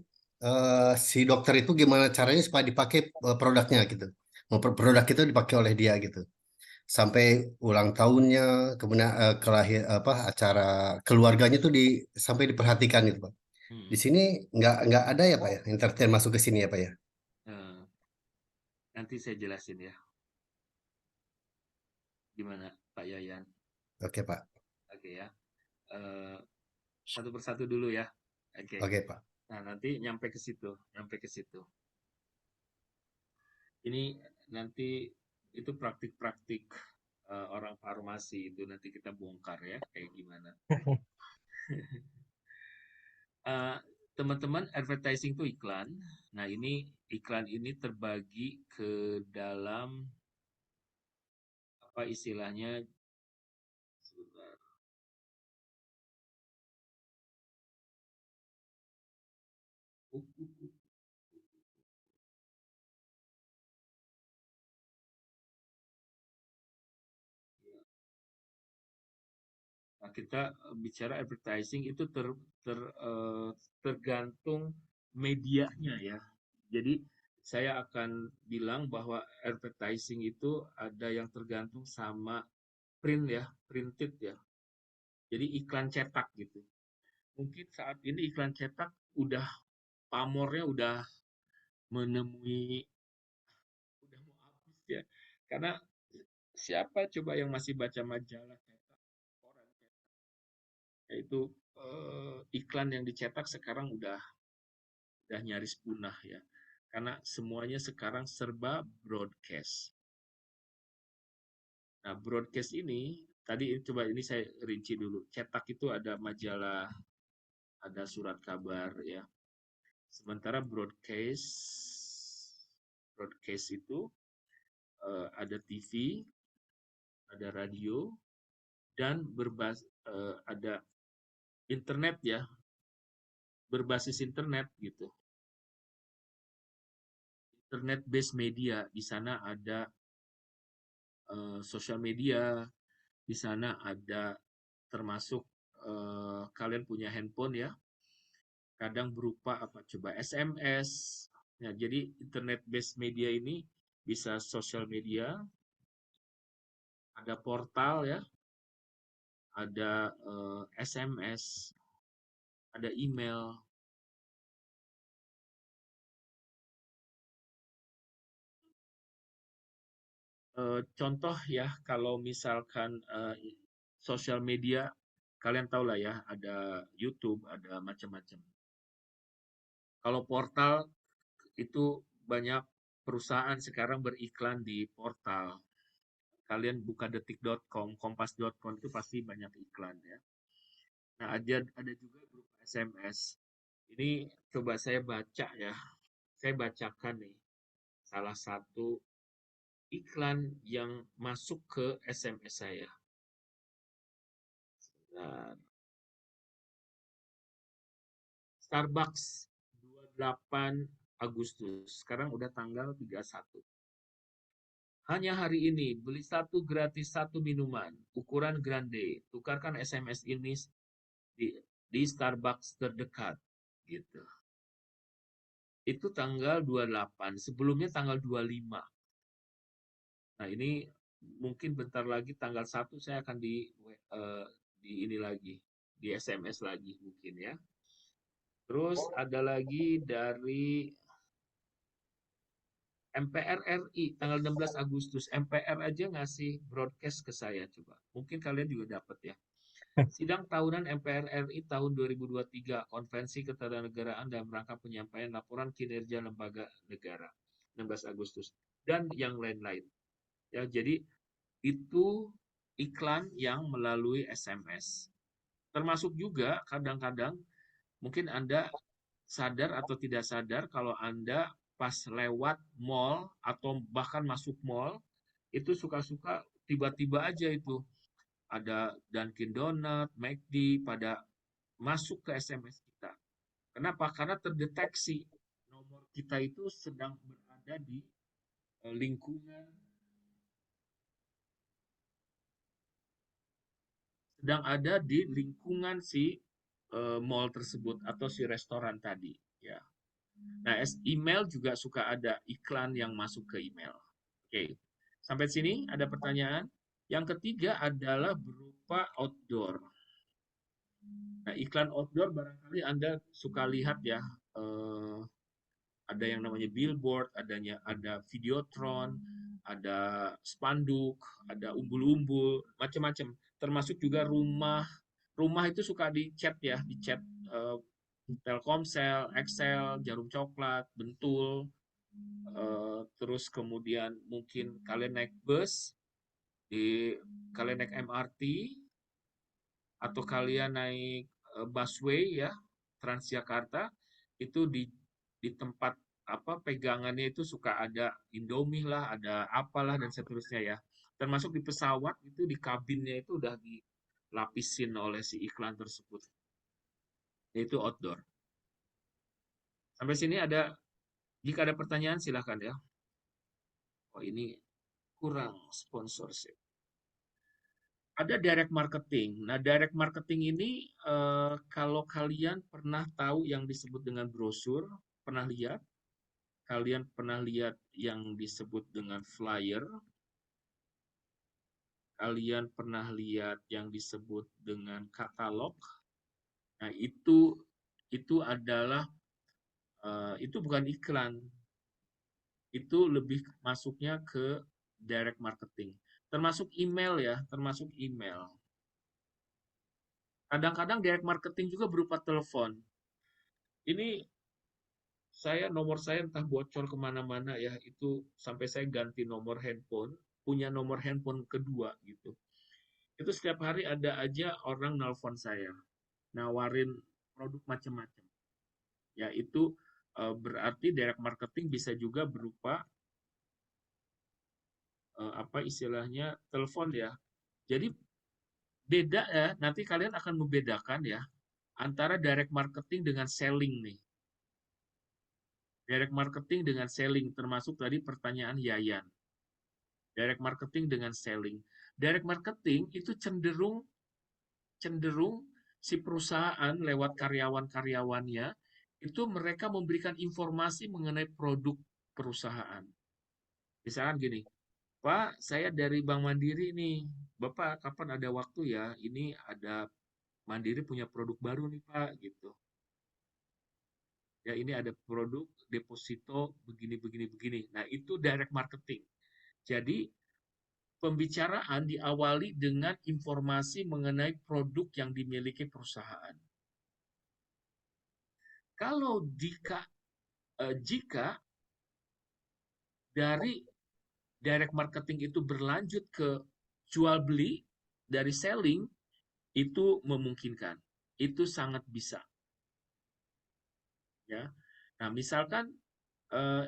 si dokter itu gimana caranya supaya dipakai produknya gitu. Produk itu dipakai oleh dia gitu. Sampai ulang tahunnya, kemudian apa acara keluarganya tuh sampai diperhatikan gitu Pak. Di sini nggak ada ya Pak ya, entertain masuk ke sini ya Pak ya. Nanti saya jelasin ya. Gimana Pak Yayan? Oke Pak. Oke ya. Satu persatu dulu ya. Oke Pak. Nah, nanti nyampe ke situ. Ini nanti itu praktik-praktik orang farmasi itu nanti kita bongkar ya kayak gimana. Teman-teman, advertising itu iklan. Nah, ini iklan ini terbagi ke dalam apa istilahnya? Sebentar. Nah, kita bicara advertising itu tergantung medianya ya. Jadi saya akan bilang bahwa advertising itu ada yang tergantung sama print ya, printed ya. Jadi iklan cetak gitu. Mungkin saat ini iklan cetak udah pamornya udah menemui udah mau habis ya. Karena Siapa coba yang masih baca majalah cetak, koran cetak? Yaitu iklan yang dicetak sekarang udah nyaris punah ya. Karena semuanya sekarang serba broadcast. Nah, broadcast ini tadi coba ini saya rinci dulu. Cetak itu ada majalah, ada surat kabar ya. Sementara broadcast itu ada TV, ada radio, dan ada internet ya, berbasis internet gitu. Internet based media, di sana ada sosial media, di sana ada termasuk kalian punya handphone ya, kadang berupa apa coba SMS. Nah, jadi internet based media ini bisa sosial media, ada portal ya, ada SMS, ada email. Contoh ya, kalau misalkan sosial media, kalian tahu lah ya, ada YouTube, ada macam-macam. Kalau portal itu banyak perusahaan sekarang beriklan di portal. Kalian buka detik.com, kompas.com itu pasti banyak iklan ya. Nah, ada juga berupa SMS. Ini coba saya baca ya. Saya bacakan nih salah satu iklan yang masuk ke SMS saya. Nah, Starbucks 28 Agustus. Sekarang udah tanggal 31. Hanya hari ini beli satu gratis satu minuman ukuran grande. Tukarkan SMS ini di Starbucks terdekat gitu. Itu tanggal 28. Sebelumnya tanggal 25. Nah, ini mungkin bentar lagi tanggal 1 saya akan di ini lagi, di SMS lagi mungkin ya. Terus ada lagi dari MPR RI tanggal 16 Agustus. MPR aja ngasih broadcast ke saya coba. Mungkin kalian juga dapat ya. Sidang tahunan MPR RI tahun 2023, Konvensi Ketatanegaraan dalam rangka penyampaian laporan kinerja lembaga negara, 16 Agustus, dan yang lain-lain. Ya, jadi itu iklan yang melalui SMS. Termasuk juga kadang-kadang mungkin Anda sadar atau tidak sadar kalau Anda pas lewat mall atau bahkan masuk mall, itu suka-suka tiba-tiba aja itu ada Dunkin Donut, McD pada masuk ke SMS kita. Kenapa? Karena terdeteksi nomor kita itu sedang berada di lingkungan, si mall tersebut atau si restoran tadi. Ya. Nah, email juga suka ada iklan yang masuk ke email. Oke, sampai sini ada pertanyaan. Yang ketiga adalah berupa outdoor. Nah, iklan outdoor barangkali Anda suka lihat ya, ada yang namanya billboard, ada videotron, ada spanduk, ada umbul-umbul, macam-macam. Termasuk juga rumah. Rumah itu suka dicat ya, dicat Telkomsel, Excel, Jarum Coklat, Bentul. Terus kemudian mungkin kalian naik bus, kalian naik MRT, atau kalian naik busway ya, Transjakarta, itu di tempat apa pegangannya itu suka ada Indomie lah, ada apalah dan seterusnya ya. Termasuk di pesawat itu di kabinnya itu udah dilapisin oleh si iklan tersebut. Yaitu outdoor. Sampai sini jika ada pertanyaan silakan ya. Oh, ini kurang sponsorship. Ada direct marketing. Nah, direct marketing ini kalau kalian pernah tahu yang disebut dengan brosur, pernah lihat? Kalian pernah lihat yang disebut dengan flyer? Kalian pernah lihat yang disebut dengan katalog? Nah, itu adalah itu bukan iklan. Itu lebih masuknya ke direct marketing. termasuk email ya, termasuk email. Kadang-kadang direct marketing juga berupa telepon. Ini nomor saya entah bocor kemana-mana ya, itu sampai saya ganti nomor handphone, punya nomor handphone kedua gitu. Itu setiap hari ada aja orang nelpon saya, nawarin produk macam-macam. Ya itu berarti direct marketing bisa juga berupa apa istilahnya telepon ya. Jadi beda ya, nanti kalian akan membedakan ya antara direct marketing dengan selling nih. Direct marketing dengan selling termasuk tadi pertanyaan Yayan. Direct marketing dengan selling. Direct marketing itu cenderung si perusahaan lewat karyawan-karyawannya itu mereka memberikan informasi mengenai produk perusahaan. Misalkan gini, Pak, saya dari Bank Mandiri nih. Bapak kapan ada waktu ya? Ini ada Mandiri punya produk baru nih, Pak, gitu. Ya, ini ada produk deposito begini begini begini. Nah, itu direct marketing. Jadi, pembicaraan diawali dengan informasi mengenai produk yang dimiliki perusahaan. Kalau jika dari direct marketing itu berlanjut ke jual beli dari selling, itu memungkinkan. Itu sangat bisa. Ya. Nah, misalkan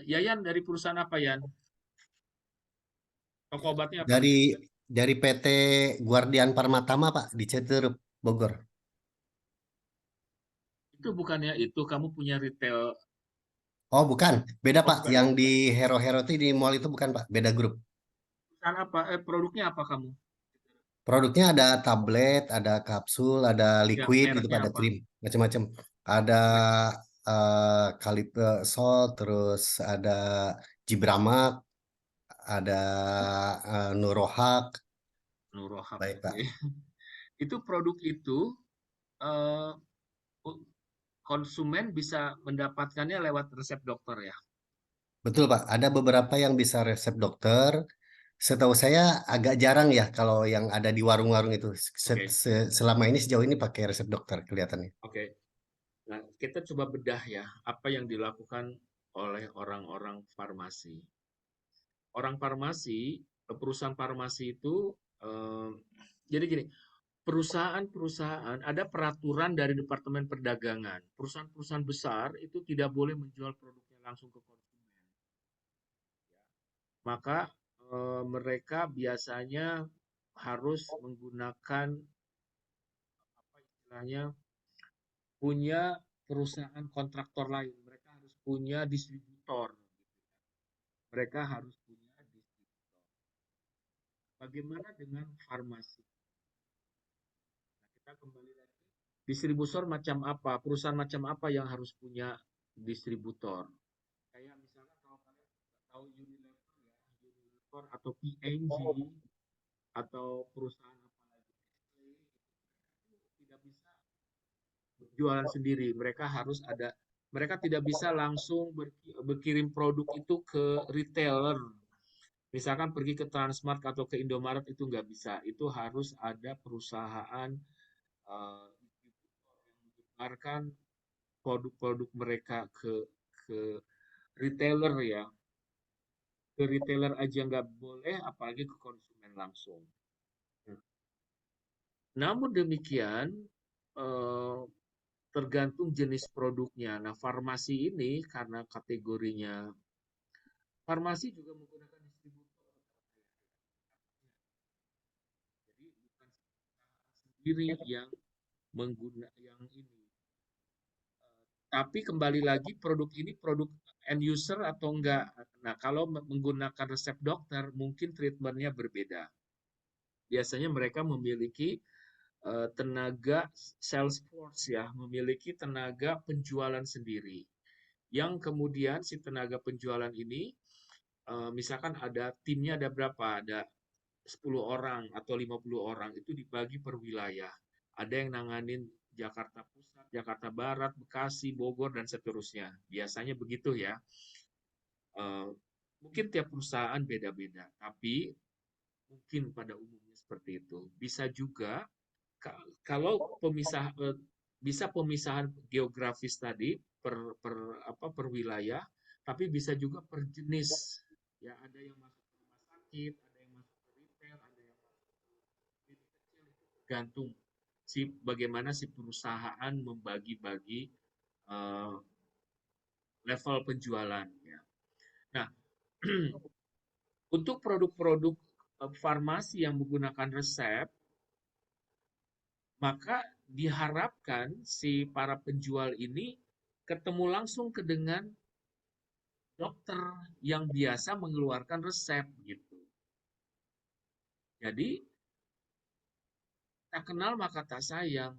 Yayan dari perusahaan apa, Yan? Toko obatnya apa? Dari PT Guardian Parmatama, Pak, di Citerup, Bogor. Itu bukannya itu kamu punya retail. Oh, bukan. Beda, Oh, Pak. bukan. Yang di Hero Hero itu di mall itu bukan, Pak. Beda grup. Perusahaan apa? Produknya apa kamu? Produknya ada tablet, ada kapsul, ada Ya, liquid gitu, mereknya Pak, ada apa? krim, macam-macam. Ada Calipsol, terus ada Jibramak, ada Nurohak. Nurohak. Baik, Pak. Oke. Itu produk itu eh, konsumen bisa mendapatkannya lewat resep dokter ya. Betul, Pak. Ada beberapa yang bisa resep dokter. Setahu saya agak jarang ya kalau yang ada di warung-warung itu. Oke. Selama ini sejauh ini pakai resep dokter kelihatannya. Oke. Nah, kita coba bedah ya apa yang dilakukan oleh orang-orang farmasi. Orang farmasi, perusahaan farmasi itu jadi gini, perusahaan-perusahaan ada peraturan dari Departemen Perdagangan. Perusahaan-perusahaan besar itu tidak boleh menjual produknya langsung ke konsumen. Maka mereka biasanya harus menggunakan apa istilahnya punya perusahaan kontraktor lain. Mereka harus punya distributor. Mereka harus punya distributor. Bagaimana dengan farmasi? Nah, kita kembali lagi. Distributor macam apa? Perusahaan macam apa yang harus punya distributor? Kayak misalnya kalau kalian tahu Unilever ya, Unilever atau P&G atau perusahaan apa lagi, tidak bisa jualan sendiri. Mereka tidak bisa langsung berkirim produk itu ke retailer. Misalkan pergi ke Transmart atau ke Indomaret itu nggak bisa. Itu harus ada perusahaan distributor yang menyebarkan produk-produk mereka ke retailer ya. Ke retailer aja nggak boleh, apalagi ke konsumen langsung. Namun demikian, tergantung jenis produknya. Nah, farmasi ini karena kategorinya farmasi juga menggunakan distributor. Jadi bukan sendiri yang yang ini. Tapi kembali lagi produk ini produk end user atau enggak. Nah, kalau menggunakan resep dokter mungkin treatmentnya berbeda. Biasanya mereka memiliki tenaga sales force ya, memiliki tenaga penjualan sendiri. Yang kemudian si tenaga penjualan ini misalkan ada timnya ada berapa? Ada 10 orang atau 50 orang itu dibagi per wilayah. Ada yang nanganin Jakarta Pusat, Jakarta Barat, Bekasi, Bogor dan seterusnya. Biasanya begitu ya. Mungkin tiap perusahaan beda-beda, tapi Mungkin pada umumnya seperti itu. Bisa juga kalau bisa pemisahan geografis tadi per wilayah, tapi bisa juga per jenis. Ya, ada yang masuk ke rumah sakit, ada yang masuk ke retail, ada yang masuk ke klinik kecil, itu tergantung bagaimana si perusahaan membagi-bagi eh, level penjualan. Ya. Nah, untuk produk-produk farmasi yang menggunakan resep, maka diharapkan si para penjual ini ketemu langsung dengan dokter yang biasa mengeluarkan resep gitu. Jadi tak kenal maka tak sayang.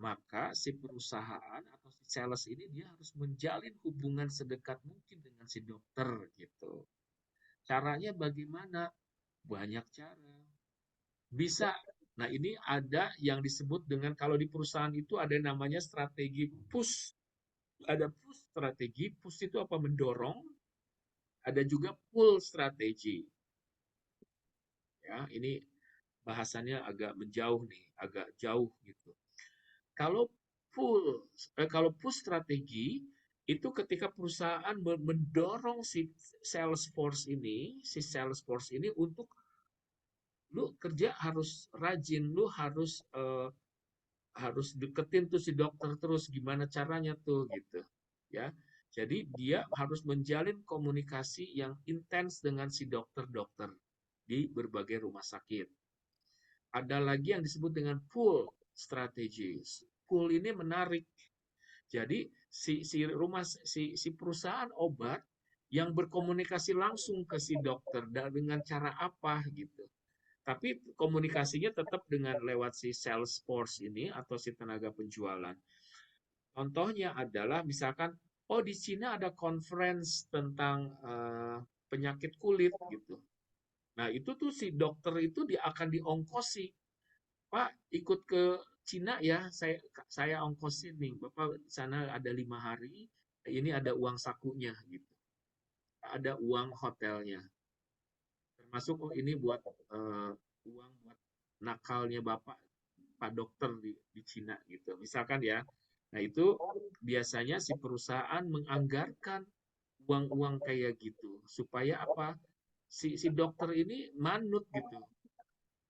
Maka si perusahaan atau si sales ini dia harus menjalin hubungan sedekat mungkin dengan si dokter gitu. Caranya bagaimana? Banyak cara. Bisa. Nah, ini ada yang disebut dengan kalau di perusahaan itu ada yang namanya strategi push. Ada push strategi. Push itu apa? Mendorong. Ada juga pull strategi. Ya, ini bahasannya agak menjauh nih, agak jauh gitu. Kalau push strategi itu ketika perusahaan mendorong si sales force ini untuk lu kerja harus rajin, lu harus deketin tuh si dokter terus, gimana caranya tuh gitu ya. Jadi dia harus menjalin komunikasi yang intens dengan si dokter-dokter di berbagai rumah sakit. Ada lagi yang disebut dengan pull strategies. Pull ini menarik. Jadi si perusahaan obat yang berkomunikasi langsung ke si dokter dengan cara apa gitu. Tapi komunikasinya tetap dengan lewat si sales force ini atau si tenaga penjualan. Contohnya adalah misalkan, oh di Cina ada conference tentang penyakit kulit gitu. Nah itu tuh si dokter itu dia akan diongkosi. Pak ikut ke Cina ya, saya ongkosin nih. Bapak di sana ada 5 hari, ini ada uang sakunya gitu. Ada uang hotelnya. Termasuk oh ini buat uang buat nakalnya Bapak Pak Dokter di Cina gitu. Misalkan ya. Nah, itu biasanya si perusahaan menganggarkan uang-uang kayak gitu supaya apa? Si dokter ini manut gitu.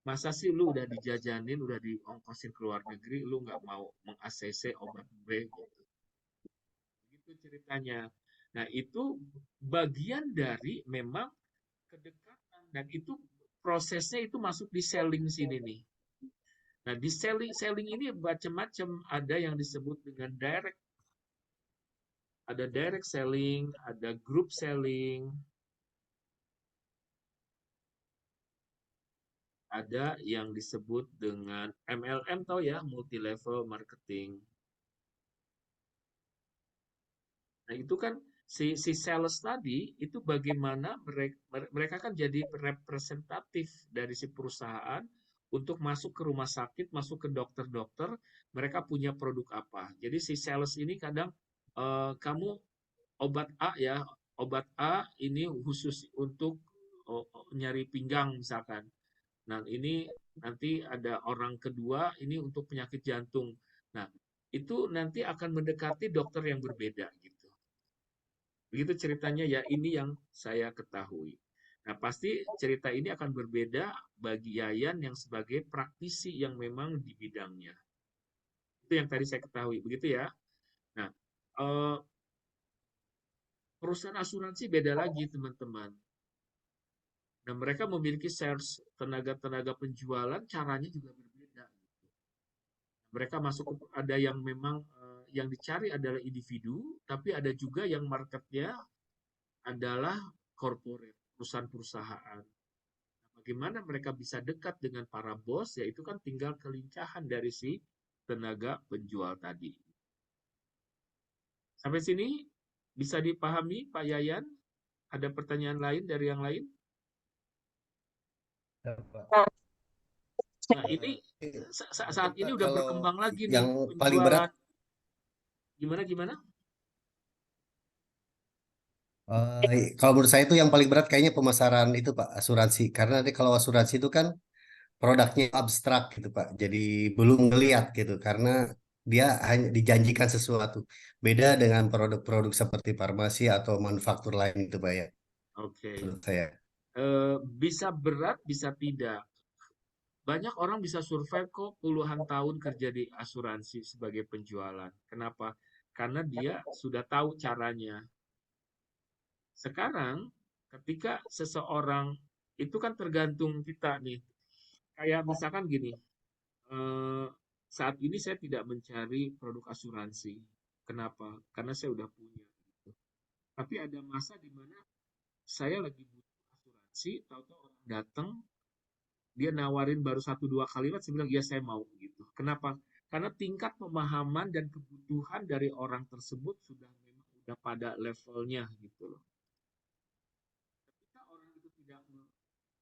Masa sih lu udah dijajanin, udah diongkosin ke luar negeri, lu nggak mau meng-ACC obat gue gitu. Begitu ceritanya. Nah, itu bagian dari memang kedekatan dan itu prosesnya itu masuk di selling sini nih. Nah, di selling ini macam-macam, ada yang disebut dengan direct selling, ada group selling, ada yang disebut dengan MLM tahu ya, multi level marketing. Nah, itu kan si sales tadi itu bagaimana mereka kan jadi representatif dari si perusahaan untuk masuk ke rumah sakit, masuk ke dokter-dokter, mereka punya produk apa. Jadi si sales ini kadang kamu obat A ya, obat A ini khusus untuk nyari pinggang misalkan. Nah, ini nanti ada orang kedua ini untuk penyakit jantung. Nah, itu nanti akan mendekati dokter yang berbeda gitu. Begitu ceritanya ya, ini yang saya ketahui. Nah, pasti cerita ini akan berbeda bagi Yayan yang sebagai praktisi yang memang di bidangnya. Itu yang tadi saya ketahui, begitu ya. Nah, perusahaan asuransi beda lagi, teman-teman. Nah, mereka memiliki sales tenaga-tenaga penjualan, caranya juga berbeda. Mereka masuk ke, ada yang memang yang dicari adalah individu, tapi ada juga yang marketnya adalah corporate, perusahaan-perusahaan. Bagaimana mereka bisa dekat dengan para bos, yaitu kan tinggal kelincahan dari si tenaga penjual tadi. Sampai sini bisa dipahami Pak Yayan? Ada pertanyaan lain dari yang lain? Nah, ini saat ini udah berkembang lagi nih yang paling berat penjualan. Gimana? Kalau menurut saya itu yang paling berat kayaknya pemasaran itu Pak, asuransi. Karena nanti kalau asuransi itu kan produknya abstrak gitu Pak. Jadi belum ngeliat gitu karena dia hanya dijanjikan sesuatu. Beda dengan produk-produk seperti farmasi atau manufaktur lain itu Pak ya, Oke. menurut saya. Bisa berat, bisa tidak. Banyak orang bisa survive kok puluhan tahun kerja di asuransi sebagai penjualan. Kenapa? Karena dia sudah tahu caranya. Sekarang, ketika seseorang itu kan tergantung kita nih. Kayak misalkan gini, eh, saat ini saya tidak mencari produk asuransi. Kenapa? Karena saya udah punya. Gitu. Tapi ada masa di mana saya lagi butuh asuransi, tahu-tahu orang datang, dia nawarin baru 1-2 kalimat, saya bilang, ya saya mau gitu. Kenapa? Karena tingkat pemahaman dan kebutuhan dari orang tersebut sudah memang udah pada levelnya gitu loh. Ketika orang itu tidak,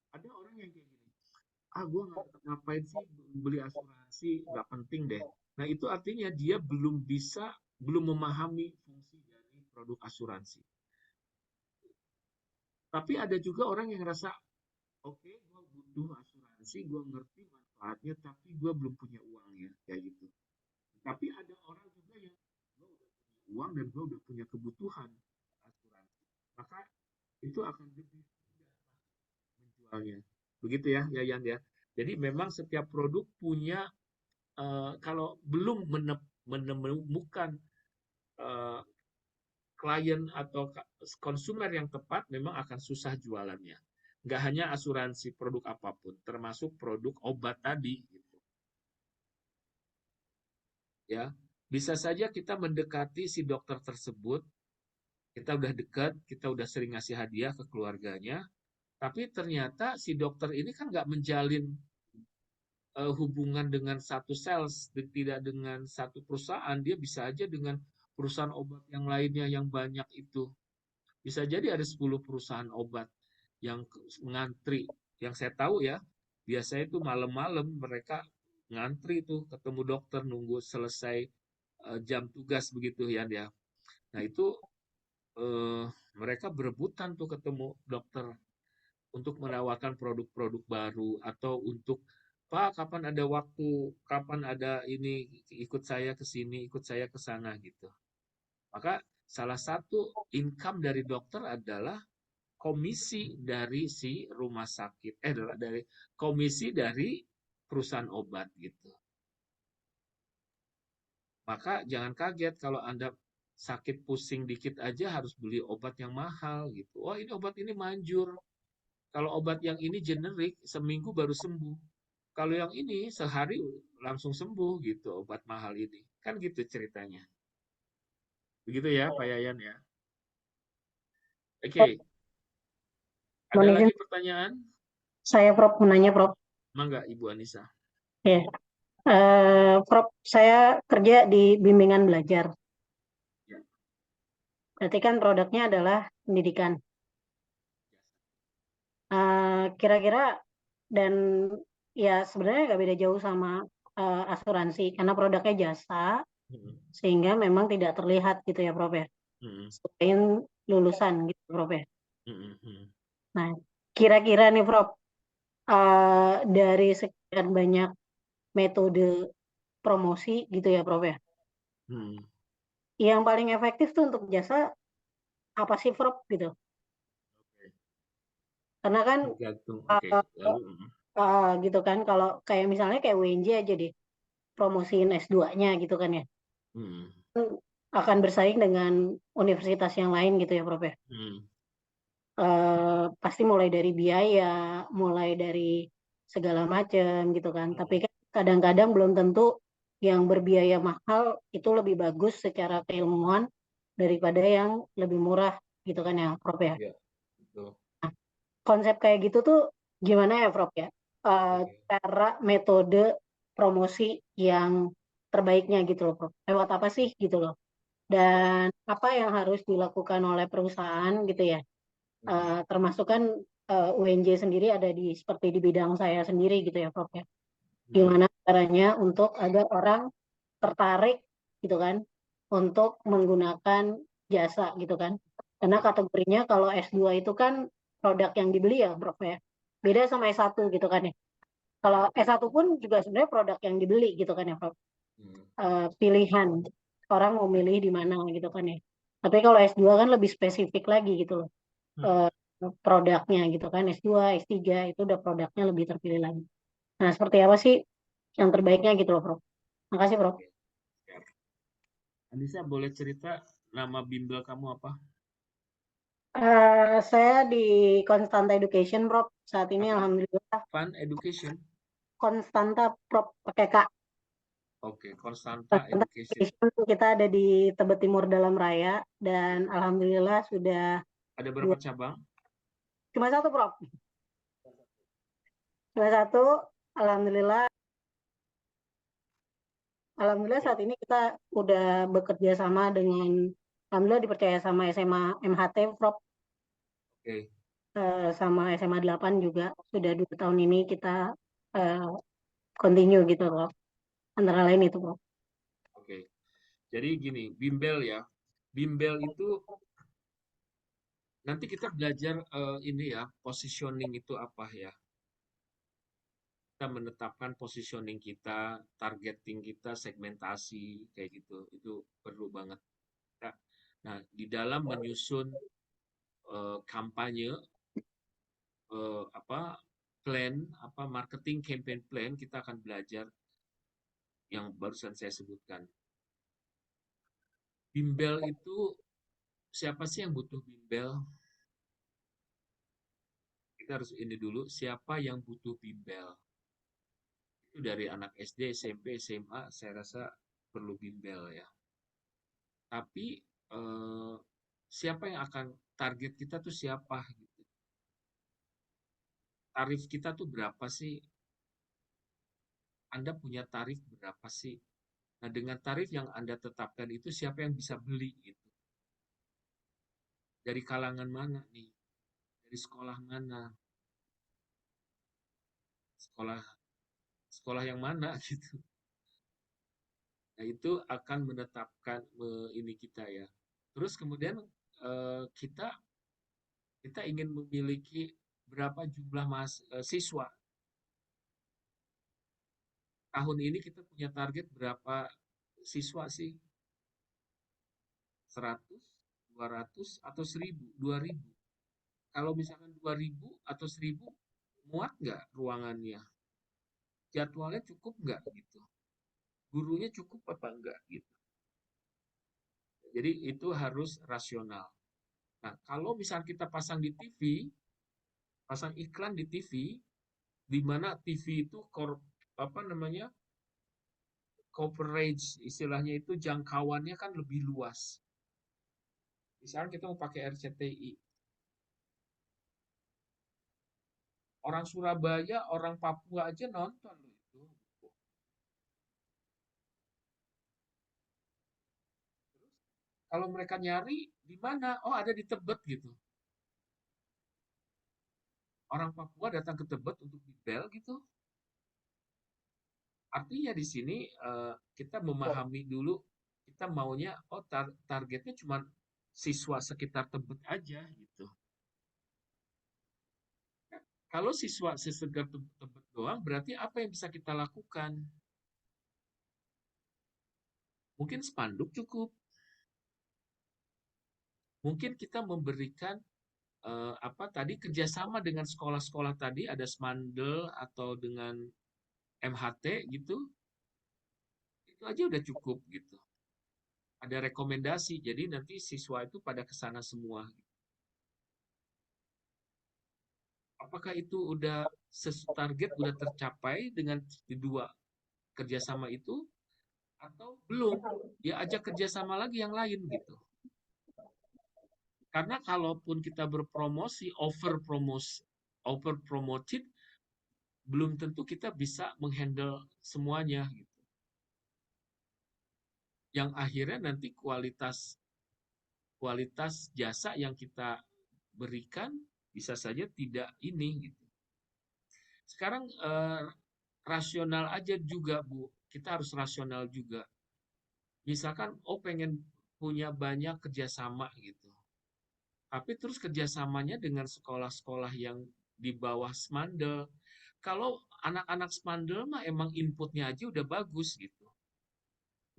ada orang yang kayak gini, gue ngapain sih beli asuransi, nggak penting deh. Nah itu artinya dia belum memahami fungsi dari produk asuransi. Tapi ada juga orang yang ngerasa, oke, gue butuh asuransi, gue ngerti manfaatnya, tapi gue belum punya uangnya, kayak gitu. Tapi ada orang juga yang gue udah punya uang dan gue udah punya kebutuhan asuransi. Maka itu akan lebih mudah menjualnya. Begitu ya, Yayan ya. Jadi memang setiap produk punya, kalau belum menemukan eh, klien atau konsumer yang tepat, memang akan susah jualannya. Nggak hanya asuransi, produk apapun, termasuk produk obat tadi. Gitu. Ya, bisa saja kita mendekati si dokter tersebut, kita udah dekat, kita udah sering ngasih hadiah ke keluarganya, tapi ternyata si dokter ini kan nggak menjalin hubungan dengan satu sales, tidak dengan satu perusahaan, dia bisa aja dengan perusahaan obat yang lainnya yang banyak itu. Bisa jadi ada 10 perusahaan obat yang ngantri. Yang saya tahu ya, biasanya itu malam-malam mereka ngantri tuh ketemu dokter nunggu selesai jam tugas begitu ya dia. Nah itu eh, mereka berebutan tuh ketemu dokter untuk menawarkan produk-produk baru atau untuk Pak kapan ada waktu, kapan ada ini ikut saya ke sini, ikut saya ke sana gitu. Maka salah satu income dari dokter adalah komisi dari si rumah sakit, dari komisi dari perusahaan obat gitu. Maka jangan kaget kalau Anda sakit pusing dikit aja harus beli obat yang mahal gitu. Oh ini obat ini manjur. Kalau obat yang ini generik seminggu baru sembuh. Kalau yang ini sehari langsung sembuh gitu obat mahal ini. Kan gitu ceritanya. Begitu ya Pak Yayan ya. Oke. Ada Mohon izin lagi pertanyaan? saya Prof menanya Prof. Mangga Ibu Anissa. Ya. Prof, saya kerja di bimbingan belajar. Ya. Berarti kan produknya adalah pendidikan. Kira-kira dan ya sebenarnya nggak beda jauh sama asuransi karena produknya jasa sehingga memang tidak terlihat gitu ya Prof ya. Selain lulusan gitu Prof ya. Nah, kira-kira nih Prof, dari sekian banyak metode promosi gitu ya Prof ya. Yang paling efektif tuh untuk jasa apa sih Prof gitu? Karena kan Tergantung. Oke. Lalu, gitu kan kalau kayak misalnya kayak WNJ aja deh promosiin S2-nya gitu kan ya. Akan bersaing dengan universitas yang lain gitu ya Prof ya. Pasti mulai dari biaya, mulai dari segala macam gitu kan. Tapi kan kadang-kadang belum tentu yang berbiaya mahal itu lebih bagus secara keilmuan daripada yang lebih murah gitu kan ya Prof ya. ya, betul. Konsep kayak gitu tuh gimana ya Prof ya? Cara metode promosi yang terbaiknya gitu loh Prof. Lewat apa sih gitu loh. Dan apa yang harus dilakukan oleh perusahaan gitu ya. Termasuk kan UNJ sendiri ada di seperti di bidang saya sendiri gitu ya Prof ya. Gimana caranya untuk agar orang tertarik gitu kan untuk menggunakan jasa gitu kan. Karena kategorinya kalau S2 itu kan produk yang dibeli ya, Prof ya. Beda sama S1 gitu kan ya. Kalau S1 pun juga sebenarnya produk yang dibeli gitu kan ya, Prof. Pilihan orang mau milih di mana gitu kan ya. Tapi kalau S2 kan lebih spesifik lagi gitu loh. Produknya gitu kan, S2, S3 itu udah produknya lebih terpilih lagi. Nah, seperti apa sih yang terbaiknya gitu loh, Prof. Makasih, Prof. Siap. Anissa, boleh cerita nama bimbel kamu apa? Saya di Constanta Education, Prof. Saat ini Apa? alhamdulillah Fun Education. Constanta, Prof. Pakai K. Oke, Constanta Constanta Education. Education kita ada di Tebet Timur Dalam Raya dan alhamdulillah sudah Ada berapa cabang? cuma satu, Prof. Cuma satu. Alhamdulillah saat ini kita udah bekerja sama dengan, alhamdulillah dipercaya sama SMA MHT, Prof. Oke. Sama SMA 8 juga sudah 2 tahun ini kita continue gitu, Prof. Antara lain itu, Prof. Oke. Jadi gini, bimbel ya. Bimbel itu nanti kita belajar ini ya, positioning itu apa ya. Kita menetapkan positioning kita, targeting kita, segmentasi kayak gitu. Itu perlu banget. Nah, di dalam menyusun kampanye plan, marketing campaign plan, kita akan belajar yang barusan saya sebutkan. Bimbel itu siapa sih yang butuh bimbel? Kita harus ini dulu, siapa yang butuh bimbel? Itu dari anak SD, SMP, SMA, saya rasa perlu bimbel ya. Tapi siapa yang akan target kita tuh siapa gitu. Tarif kita tuh berapa sih? Anda punya tarif berapa sih? Nah, dengan tarif yang Anda tetapkan itu siapa yang bisa beli gitu. Dari kalangan mana nih? Dari sekolah mana? Sekolah yang mana gitu. Nah, itu akan menetapkan ini kita ya. Terus kemudian kita ingin memiliki berapa jumlah siswa. Tahun ini kita punya target berapa siswa sih? 100, 200, atau 1000, 2000. Kalau misalkan 2000 atau 1000, muat nggak ruangannya? Jadwalnya cukup nggak gitu? Gurunya cukup apa enggak gitu? Jadi itu harus rasional. Nah, kalau misalnya kita pasang di TV, pasang iklan di TV, di mana TV itu coverage, istilahnya itu jangkauannya kan lebih luas. Misalnya kita mau pakai RCTI. Orang Surabaya, orang Papua aja nonton loh itu. Terus kalau mereka nyari di mana? Oh, ada di Tebet gitu. Orang Papua datang ke Tebet untuk bimbel gitu. Artinya di sini kita memahami dulu, kita maunya, targetnya cuma siswa sekitar Tebet aja gitu. Nah, kalau siswa sekitar Tebet doang, berarti apa yang bisa kita lakukan? Mungkin spanduk cukup. Mungkin kita memberikan kerjasama dengan sekolah-sekolah tadi, ada Smandel atau dengan MHT gitu, itu aja udah cukup gitu. Ada rekomendasi, jadi nanti siswa itu pada kesana semua. Apakah itu udah target udah tercapai dengan dua kerjasama itu, atau belum? Ya ajak kerjasama lagi yang lain gitu. Karena kalaupun kita berpromosi, over promoted, belum tentu kita bisa menghandle semuanya gitu. Yang akhirnya nanti kualitas jasa yang kita berikan bisa saja tidak ini gitu. Sekarang rasional aja juga, Bu. Kita harus rasional juga. Misalkan pengen punya banyak kerjasama gitu. Tapi terus kerjasamanya dengan sekolah-sekolah yang di bawah Smandel. Kalau anak-anak Smandel mah emang inputnya aja udah bagus gitu.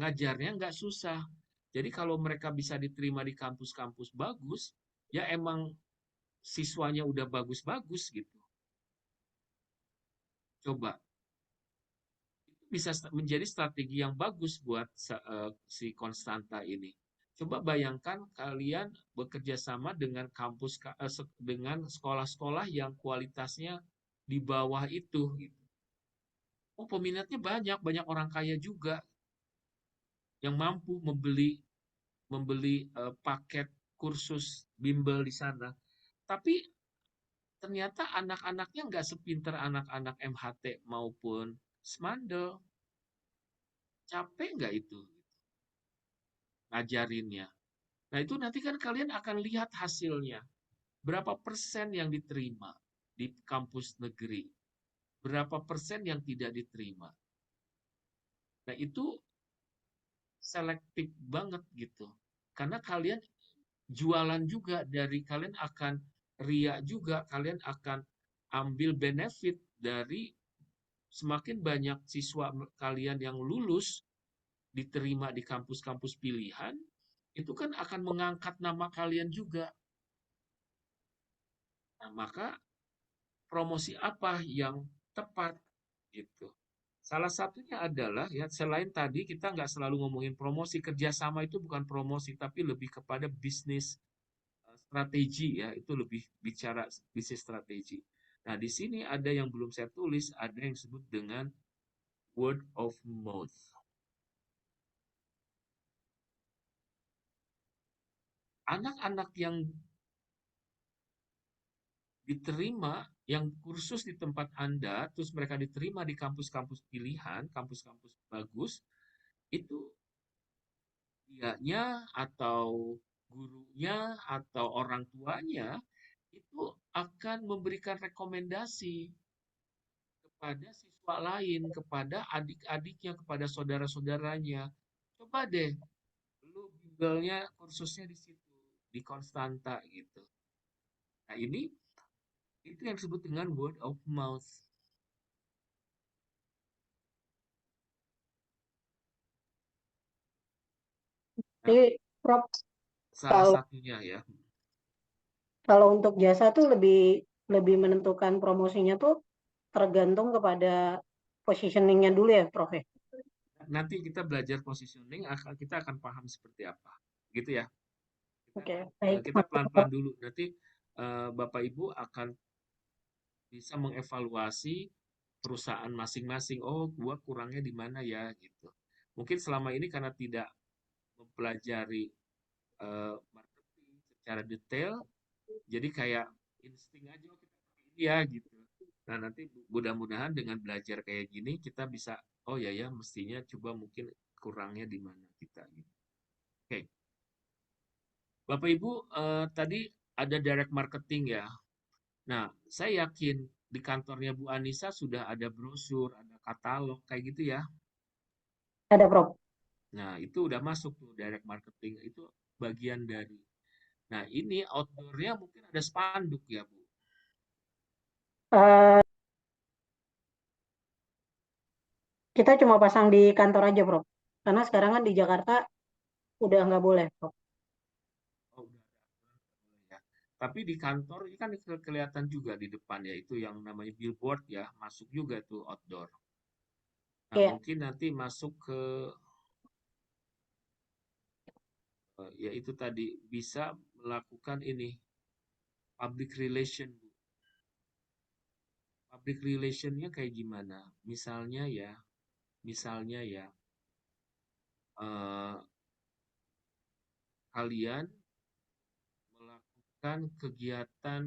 Ngajarnya nggak susah. Jadi kalau mereka bisa diterima di kampus-kampus bagus, ya emang siswanya udah bagus-bagus gitu. Coba, itu bisa menjadi strategi yang bagus buat si Konstanta ini. Coba bayangkan kalian bekerja sama dengan dengan sekolah-sekolah yang kualitasnya di bawah itu gitu. Oh, peminatnya banyak, banyak orang kaya juga yang mampu membeli paket kursus bimbel di sana. Tapi ternyata anak-anaknya nggak sepinter anak-anak MHT maupun Smandel. Capek nggak itu ngajarinnya? Nah, itu nanti kan kalian akan lihat hasilnya. Berapa persen yang diterima di kampus negeri? Berapa persen yang tidak diterima? Nah, itu selektif banget gitu. Karena kalian jualan juga, dari kalian akan ria juga, kalian akan ambil benefit dari semakin banyak siswa kalian yang lulus diterima di kampus-kampus pilihan, itu kan akan mengangkat nama kalian juga. Nah, maka promosi apa yang tepat gitu. Salah satunya adalah ya, selain tadi kita nggak selalu ngomongin promosi, kerjasama itu bukan promosi tapi lebih kepada bisnis strategi ya, itu lebih bicara bisnis strategi. Nah, di sini ada yang belum saya tulis, ada yang disebut dengan word of mouth. Anak-anak yang diterima, yang kursus di tempat Anda, terus mereka diterima di kampus-kampus pilihan, kampus-kampus bagus, itu dianya atau gurunya atau orang tuanya itu akan memberikan rekomendasi kepada siswa lain, kepada adik-adiknya, kepada saudara-saudaranya. Coba deh, lu bimbelnya kursusnya di situ, di Konstanta gitu. Nah, ini itu yang disebut dengan word of mouth. Nah, Jadi, Prof, salah kalau satunya ya. kalau untuk jasa tuh lebih lebih menentukan promosinya tuh tergantung kepada positioningnya dulu ya, Prof. ya? Nanti kita belajar positioning, kita akan paham seperti apa. Gitu ya. Oke, baik. Kita pelan-pelan dulu. Nanti Bapak Ibu akan bisa mengevaluasi perusahaan masing-masing. Oh, gua kurangnya di mana ya gitu. Mungkin selama ini karena tidak mempelajari marketing secara detail, jadi kayak insting aja, oh, kita pakai ini ya gitu. Nah, nanti mudah-mudahan dengan belajar kayak gini kita bisa, oh ya ya, mestinya coba mungkin kurangnya di mana kita gitu. Oke. Bapak Ibu, tadi ada direct marketing ya. Nah, saya yakin di kantornya Bu Anissa sudah ada brosur, ada katalog kayak gitu ya. Ada, Prof. Nah, itu udah masuk tuh direct marketing, itu bagian dari. Nah, ini outdoor-nya mungkin ada spanduk ya, Bu. Eh, kita cuma pasang di kantor aja, Prof. Karena sekarang kan di Jakarta udah nggak boleh, Prof. Oh, udah ada aturan nggak boleh ya. Tapi di kantor ini kan kelihatan juga di depan ya, itu yang namanya billboard ya, masuk juga tuh outdoor. Nah, Iya. mungkin nanti masuk ke ya itu tadi bisa melakukan ini public relation, Bu. Public relation-nya kayak gimana? Misalnya ya, eh, kalian melakukan kegiatan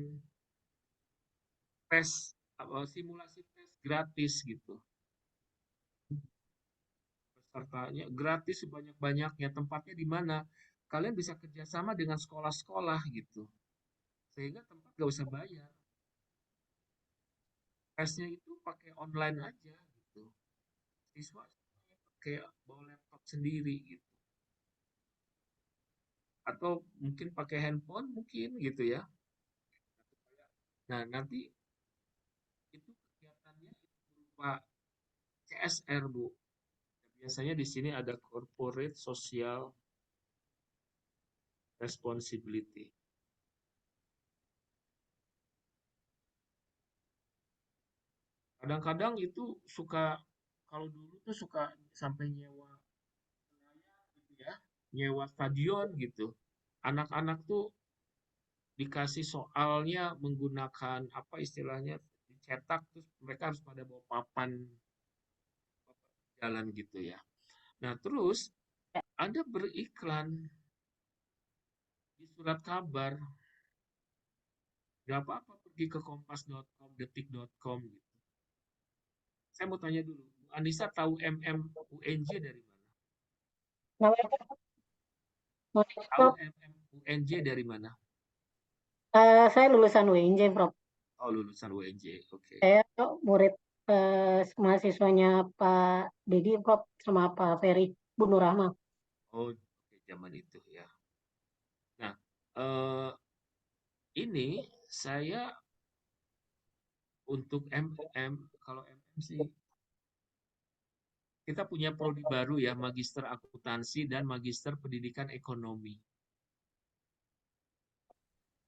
tes, simulasi tes gratis gitu. Pesertanya gratis sebanyak-banyaknya. Tempatnya di mana? Kalian bisa kerjasama dengan sekolah-sekolah gitu. Sehingga tempat gak usah bayar. Tesnya itu pakai online aja gitu. Siswa pakai bawa laptop sendiri gitu. atau mungkin pakai handphone mungkin gitu ya. Nah, nanti itu kegiatannya berupa CSR, Bu. Biasanya di sini ada corporate social responsibility. Kadang-kadang itu suka, kalau dulu tuh suka sampai nyewa gitu ya, nyewa stadion gitu. Anak-anak tuh dikasih soalnya menggunakan apa istilahnya dicetak, terus mereka harus pada bawa papan jalan gitu ya. Nah, terus ada beriklan di surat kabar, nggak apa-apa pergi ke kompas.com, detik.com gitu. Saya mau tanya dulu, Bu Anissa tahu MMUNJ dari mana? Namanya Prof. Tahu MMUNJ dari mana? Saya lulusan UNJ, Prof. Oh, lulusan UNJ, oke. Saya murid mahasiswanya Pak Dedi, Prof, sama Pak Ferry Bunurahma. Oh, oke, zaman itu ya. Nah, eh, ini saya untuk kalau MM sih kita punya prodi baru ya, Magister Akuntansi dan Magister Pendidikan Ekonomi.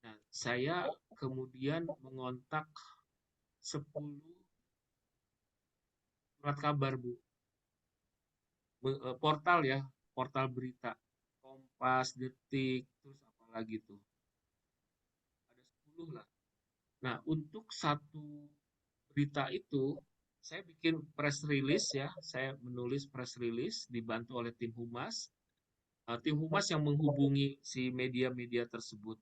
Nah, saya kemudian mengontak 10 surat kabar, Bu. Portal ya, portal berita. Kompas, Detik, terus apa lagi tuh? Ada 10 lah. Nah, untuk satu berita itu, saya bikin press release ya, saya menulis press release dibantu oleh tim humas. Tim humas yang menghubungi si media-media tersebut.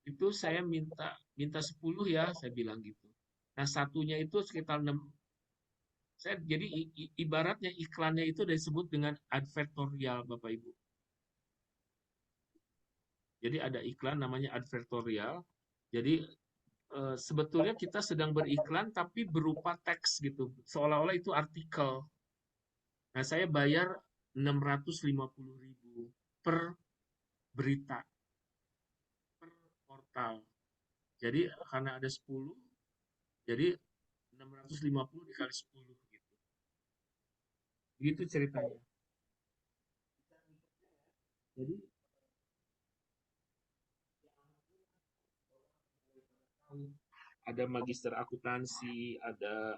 Itu saya minta 10 ya, saya bilang gitu. Nah, satunya itu sekitar 6. Jadi ibaratnya iklannya itu disebut dengan advertorial, Bapak Ibu. Jadi ada iklan namanya advertorial. Jadi sebetulnya kita sedang beriklan tapi berupa teks gitu. Seolah-olah itu artikel. Nah, saya bayar 650.000 per berita, per portal. Jadi karena ada 10, jadi 650 dikali 10 gitu. Begitu ceritanya. Jadi ada magister akuntansi, ada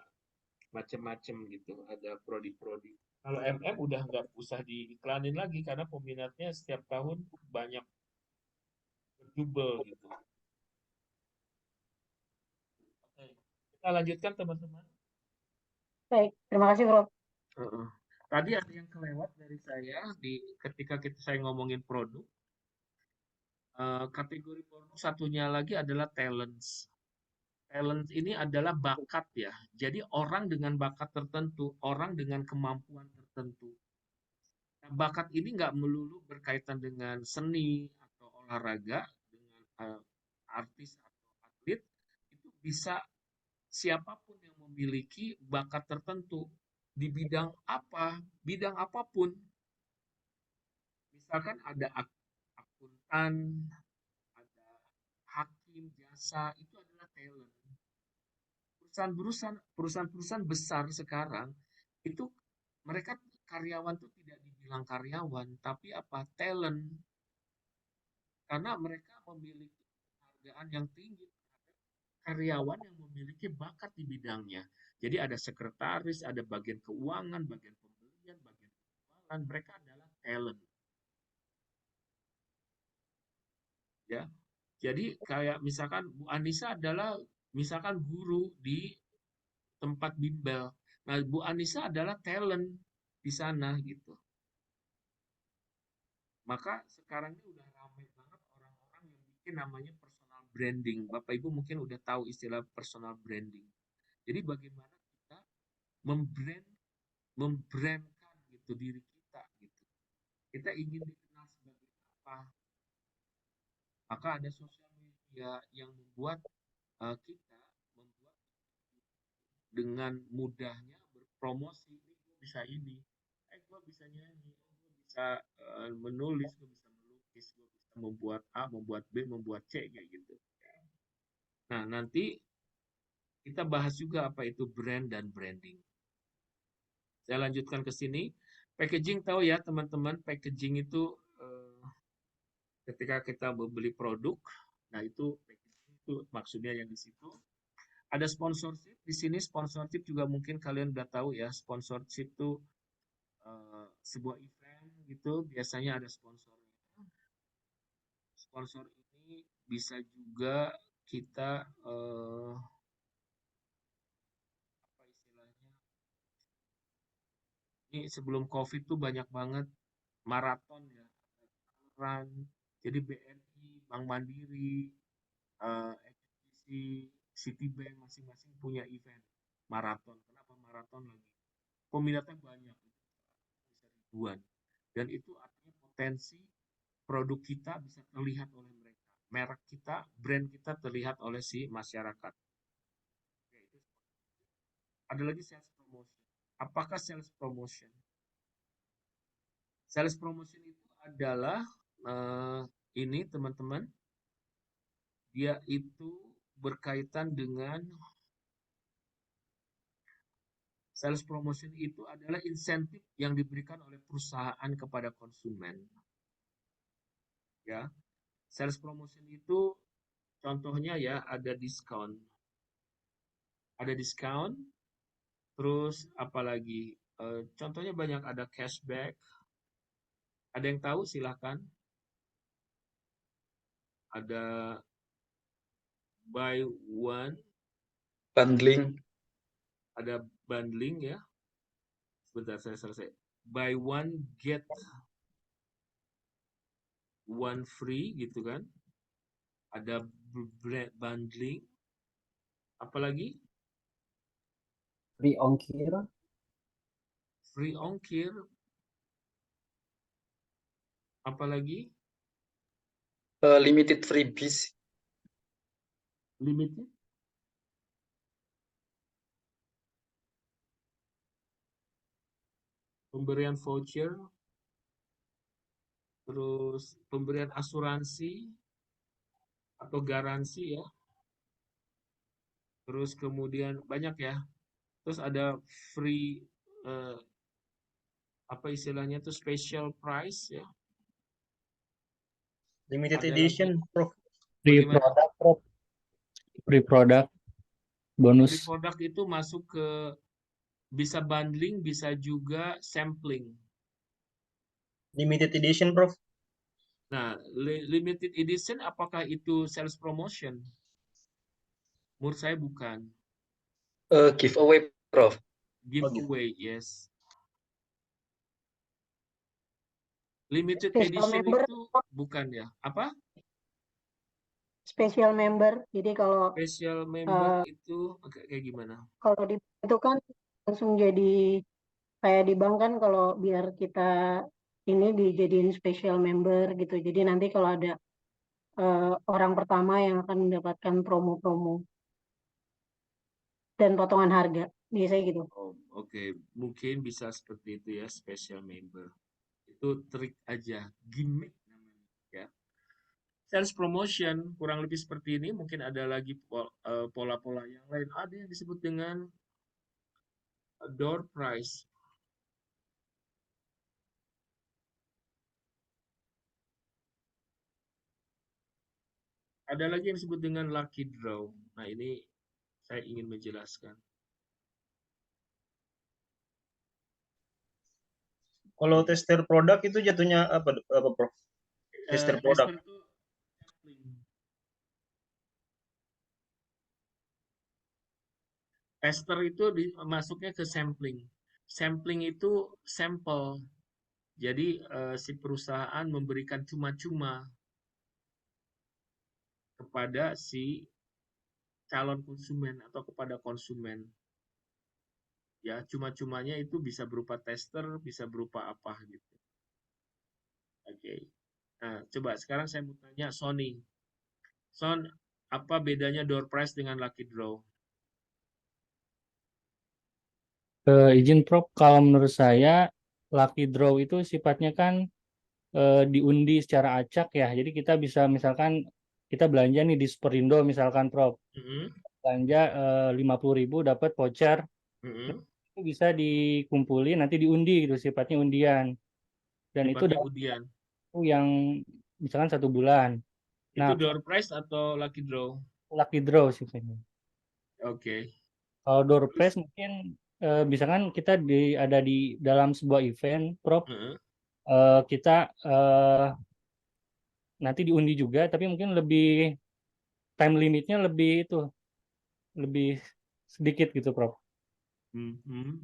macam-macam gitu, ada prodi-prodi. Kalau MM udah nggak usah diiklanin lagi karena peminatnya setiap tahun banyak berjubel gitu. Oke, kita lanjutkan teman-teman. Baik, terima kasih, Prof. Tadi ada yang kelewat dari saya ketika saya ngomongin produk. Kategori produk satunya lagi adalah talents. Talent ini adalah bakat ya. Jadi orang dengan bakat tertentu, orang dengan kemampuan tertentu. Nah, bakat ini nggak melulu berkaitan dengan seni atau olahraga, dengan artis atau atlet. Itu bisa siapapun yang memiliki bakat tertentu di bidang apapun. Misalkan ada akuntan, ada hakim, jasa, itu adalah talent. Perusahaan-perusahaan besar sekarang itu mereka karyawan tuh tidak dibilang karyawan, tapi apa? Talent. Karena mereka memiliki penghargaan yang tinggi karyawan yang memiliki bakat di bidangnya. Jadi ada sekretaris, ada bagian keuangan, bagian pembelian, bagian penjualan, mereka adalah talent. Ya. Jadi kayak misalkan Bu Anissa adalah misalkan guru di tempat bimbel. Nah, Bu Anissa adalah talent di sana gitu. Maka sekarang ini udah ramai banget orang-orang yang bikin namanya personal branding. Bapak Ibu mungkin udah tahu istilah personal branding. Jadi bagaimana kita membrandkan gitu diri kita gitu. Kita ingin dikenal sebagai apa? Maka ada sosial media yang membuat kita dengan mudahnya berpromosi. Gue bisa ini, gue bisa nyanyi, gue bisa menulis, gue bisa melukis. case gue bisa membuat A, membuat B, membuat C kayak gitu. Nah, nanti kita bahas juga apa itu brand dan branding. Saya lanjutkan ke sini. Packaging tahu ya teman-teman, packaging itu ketika kita membeli produk, nah itu packaging itu maksudnya yang di situ. Ada sponsorship di sini, sponsorship juga mungkin kalian udah tahu ya, sponsorship itu sebuah event gitu, biasanya ada sponsornya. Sponsor ini bisa juga kita apa istilahnya? Ini sebelum COVID tuh banyak banget maraton ya, run. Jadi BNI, Bank Mandiri, HSBC, Citibank masing-masing punya event maraton. Kenapa maraton lagi? Peminatnya banyak, bisa ribuan. Dan itu artinya potensi produk kita bisa terlihat oleh mereka. Merek kita, brand kita terlihat oleh si masyarakat. Ada lagi sales promotion. Apakah sales promotion? Sales promotion itu adalah ini teman-teman, dia itu berkaitan dengan sales promotion itu adalah insentif yang diberikan oleh perusahaan kepada konsumen. Ya, sales promotion itu contohnya ya ada diskon, terus apalagi contohnya banyak, ada cashback. Ada yang tahu silahkan. Ada buy one, Bundling. ada bundling ya. Sebentar saya selesai. Buy one get one free gitu kan. Ada bundling. Apalagi? Free ongkir. Free ongkir. Apalagi? Limited freebies. Limited. Pemberian voucher. Terus pemberian asuransi atau garansi ya. Terus kemudian banyak ya. Terus ada free apa istilahnya itu special price ya. Limited Ada edition, lagi. Prof. Free Bagaimana? product, Prof. Free product. Bonus. Free product itu masuk ke bisa bundling, bisa juga sampling. Limited edition, Prof. Nah, limited edition apakah itu sales promotion? Menurut saya bukan. Giveaway, Prof. Giveaway, yes. Limited Special edition member, itu bukan ya. Apa? special member. Jadi kalau Special member itu kayak gimana? kalau di itu kan langsung jadi kayak di bank kan, kalau biar kita ini dijadiin special member gitu. Jadi nanti kalau ada orang pertama yang akan mendapatkan promo-promo dan potongan harga, biasanya gitu. Oh, oke. Mungkin bisa seperti itu ya, special member. Itu trik aja, gimmick namanya ya. Sales promotion kurang lebih seperti ini. Mungkin ada lagi pola-pola yang lain. Ada yang disebut dengan door price. Ada lagi yang disebut dengan lucky draw. Nah, ini saya ingin menjelaskan. Kalau tester produk itu jatuhnya apa Prof? Tester produk. Tester itu sampling. Tester itu masuknya ke sampling. Sampling itu sampel. Jadi si perusahaan memberikan cuma-cuma kepada si calon konsumen atau kepada konsumen. Ya, cuma-cumanya itu bisa berupa tester, bisa berupa apa gitu. Oke. Nah, coba sekarang saya mau tanya Sony. Son, apa bedanya door prize dengan lucky draw? Izin Prof, kalau menurut saya lucky draw itu sifatnya kan diundi secara acak ya. Jadi kita bisa misalkan kita belanja nih di Superindo misalkan Prof. Mm-mm. Belanja 50.000 dapat voucher. Mm-mm. Itu bisa dikumpulin nanti diundi gitu sifatnya undian. Dan itu Sifatnya dalam undian. waktu yang misalkan 1 bulan. Itu Nah, door prize atau lucky draw? lucky draw sifatnya. Oke. Kalau door Terus? prize mungkin misalkan kita ada di dalam sebuah event, Prof. Heeh. Kita nanti diundi juga, tapi mungkin lebih time limitnya lebih sedikit gitu, Prof. Mhm.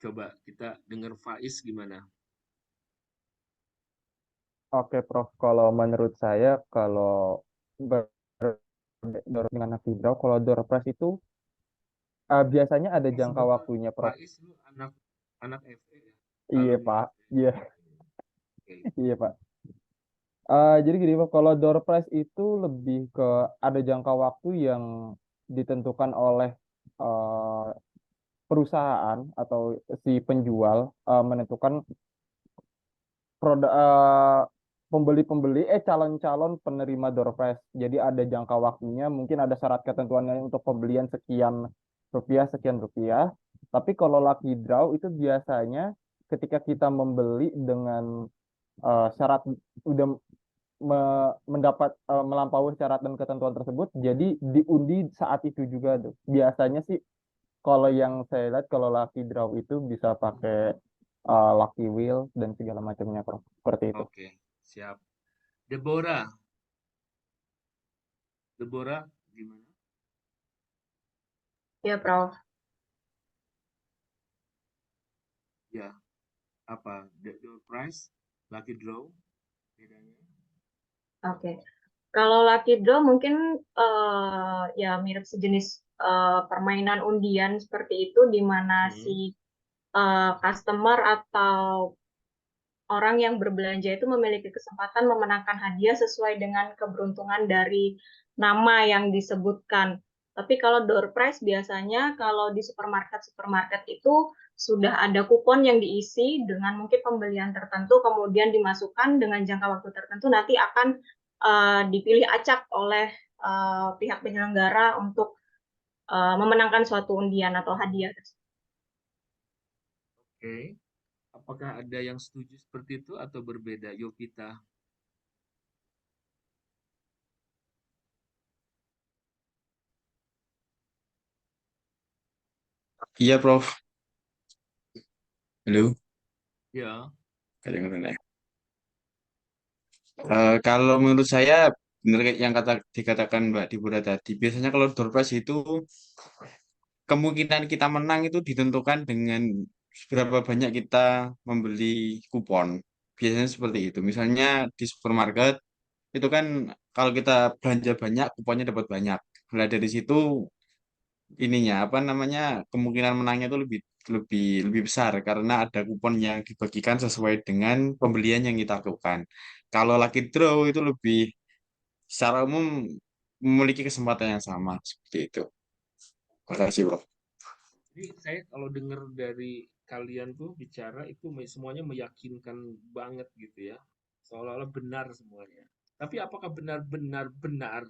Coba kita dengar Faiz gimana? Oke, Prof. Kalau menurut saya, kalau door dengan lucky draw, kalau door prize itu biasanya ada jangka Sebetulnya waktunya, Prof. Faiz lu anak FE ya? Iya, Alumni Pak. FE. Iya, Oke. iya, Pak. Jadi gini, Pak, kalau door prize itu lebih ke ada jangka waktu yang ditentukan oleh eh, perusahaan atau si penjual menentukan produk pembeli-pembeli calon-calon penerima door prize. Jadi ada jangka waktunya, mungkin ada syarat ketentuannya untuk pembelian sekian rupiah. Tapi kalau lucky draw itu biasanya ketika kita membeli dengan syarat udah mendapat melampaui syarat dan ketentuan tersebut, jadi diundi saat itu juga tuh. Biasanya sih kalau yang saya lihat kalau lucky draw itu bisa pakai lucky wheel dan segala macamnya, Prof. Seperti itu. Oke, siap. Deborah. Deborah gimana? Ya, Prof. Ya, apa? Door prize, lucky draw, bedanya? Oke. Kalau lucky draw mungkin ya mirip sejenis permainan undian seperti itu di mana Hmm. si customer atau orang yang berbelanja itu memiliki kesempatan memenangkan hadiah sesuai dengan keberuntungan dari nama yang disebutkan. Tapi kalau door prize biasanya kalau di supermarket itu sudah ada kupon yang diisi dengan mungkin pembelian tertentu, kemudian dimasukkan dengan jangka waktu tertentu, nanti akan dipilih acak oleh pihak penyelenggara untuk memenangkan suatu undian atau hadiah. Oke. Apakah ada yang setuju seperti itu atau berbeda? Yovita. Iya, Prof. Halo, Ya. kedengeran ya. Kalau menurut saya benar kayak yang dikatakan Mbak Dibura tadi. Biasanya kalau door prize itu kemungkinan kita menang itu ditentukan dengan seberapa banyak kita membeli kupon. Biasanya seperti itu. Misalnya di supermarket itu kan kalau kita belanja banyak, kuponnya dapat banyak. Nah, dari situ ininya apa namanya kemungkinan menangnya itu lebih lebih lebih besar karena ada kupon yang dibagikan sesuai dengan pembelian yang kita lakukan. Kalau lucky draw itu lebih secara umum memiliki kesempatan yang sama seperti itu. Terima kasih, Bro. Jadi saya kalau dengar dari kalian tuh bicara itu semuanya meyakinkan banget gitu ya. Seolah-olah benar semuanya. Tapi apakah benar-benar benar?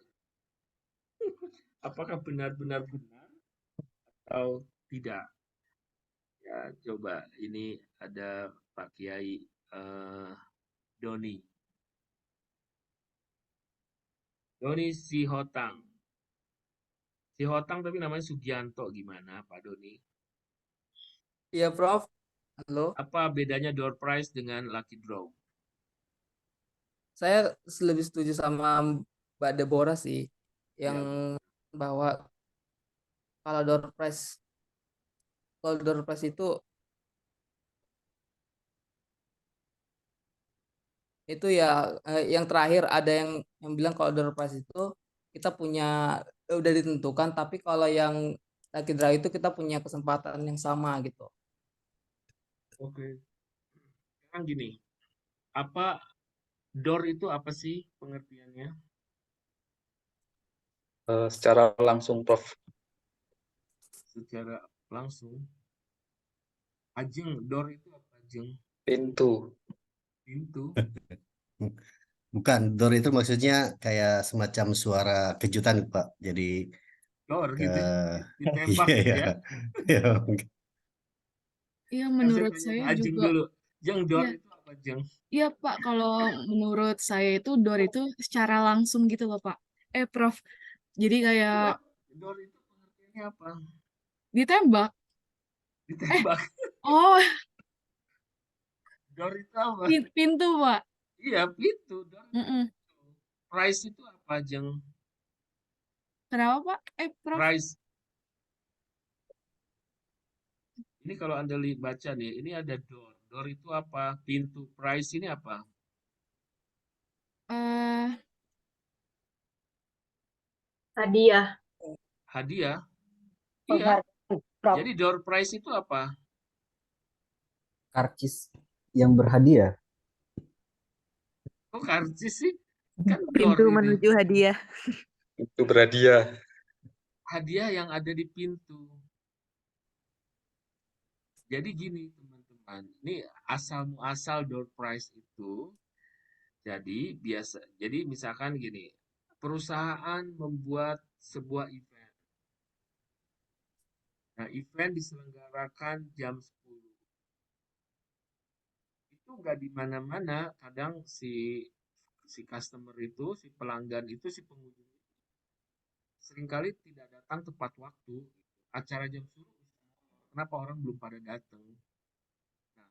Apakah benar-benar benar atau tidak? Ya, coba ini ada Pak Kiai Doni. Doni Sihotang. Sihotang tapi namanya Sugianto gimana Pak Doni? Iya, Prof. Halo. Apa bedanya door prize dengan lucky draw? Saya lebih setuju sama Mbak Deborah sih, yang Ya, bahwa kalau door prize, itu ya yang terakhir ada yang bilang kalau door prize itu kita punya udah ditentukan, tapi kalau yang lucky draw itu kita punya kesempatan yang sama gitu. oke. Sekarang gini, apa door itu apa sih pengertiannya? Secara langsung, Prof. Secara langsung. Ajeng, door itu apa ajeng? Pintu. Pintu. Bukan, door itu maksudnya kayak semacam suara kejutan, Pak. Jadi Door ke gitu, ditembak iya gitu ya. ya. Ya, Iya, Saya menurut tanya ke saya Ajeng juga, dulu. Jeng, door ya, itu apa, Jeng? iya Pak, kalau menurut saya itu door itu secara langsung gitu loh Pak. Prof, jadi kayak Enggak, door itu pengertiannya apa? ditembak. Ditembak. Oh, Door itu apa? pintu Pak. Iya, pintu. Door itu Mm-mm. pintu. Price itu apa, Jeng? Kenapa Pak? Prof. Price. Ini kalau Anda baca nih, ini ada door. Door itu apa? Pintu. Price ini apa? eh Hadiah. Hadiah. Iya. Penghargaan, Prof. Jadi door prize itu apa? Karcis yang berhadiah. Kok karcis sih? Kan door Pintu ini. menuju hadiah. Itu berhadiah. Hadiah yang ada di pintu. Jadi gini teman-teman, ini asal muasal door prize itu. Jadi misalkan gini, perusahaan membuat sebuah event. Nah, event diselenggarakan jam 10. Itu nggak di mana-mana, kadang si customer itu, si pelanggan itu, si pengunjung itu seringkali tidak datang tepat waktu. Acara jam 10, kenapa orang belum pada datang? Nah,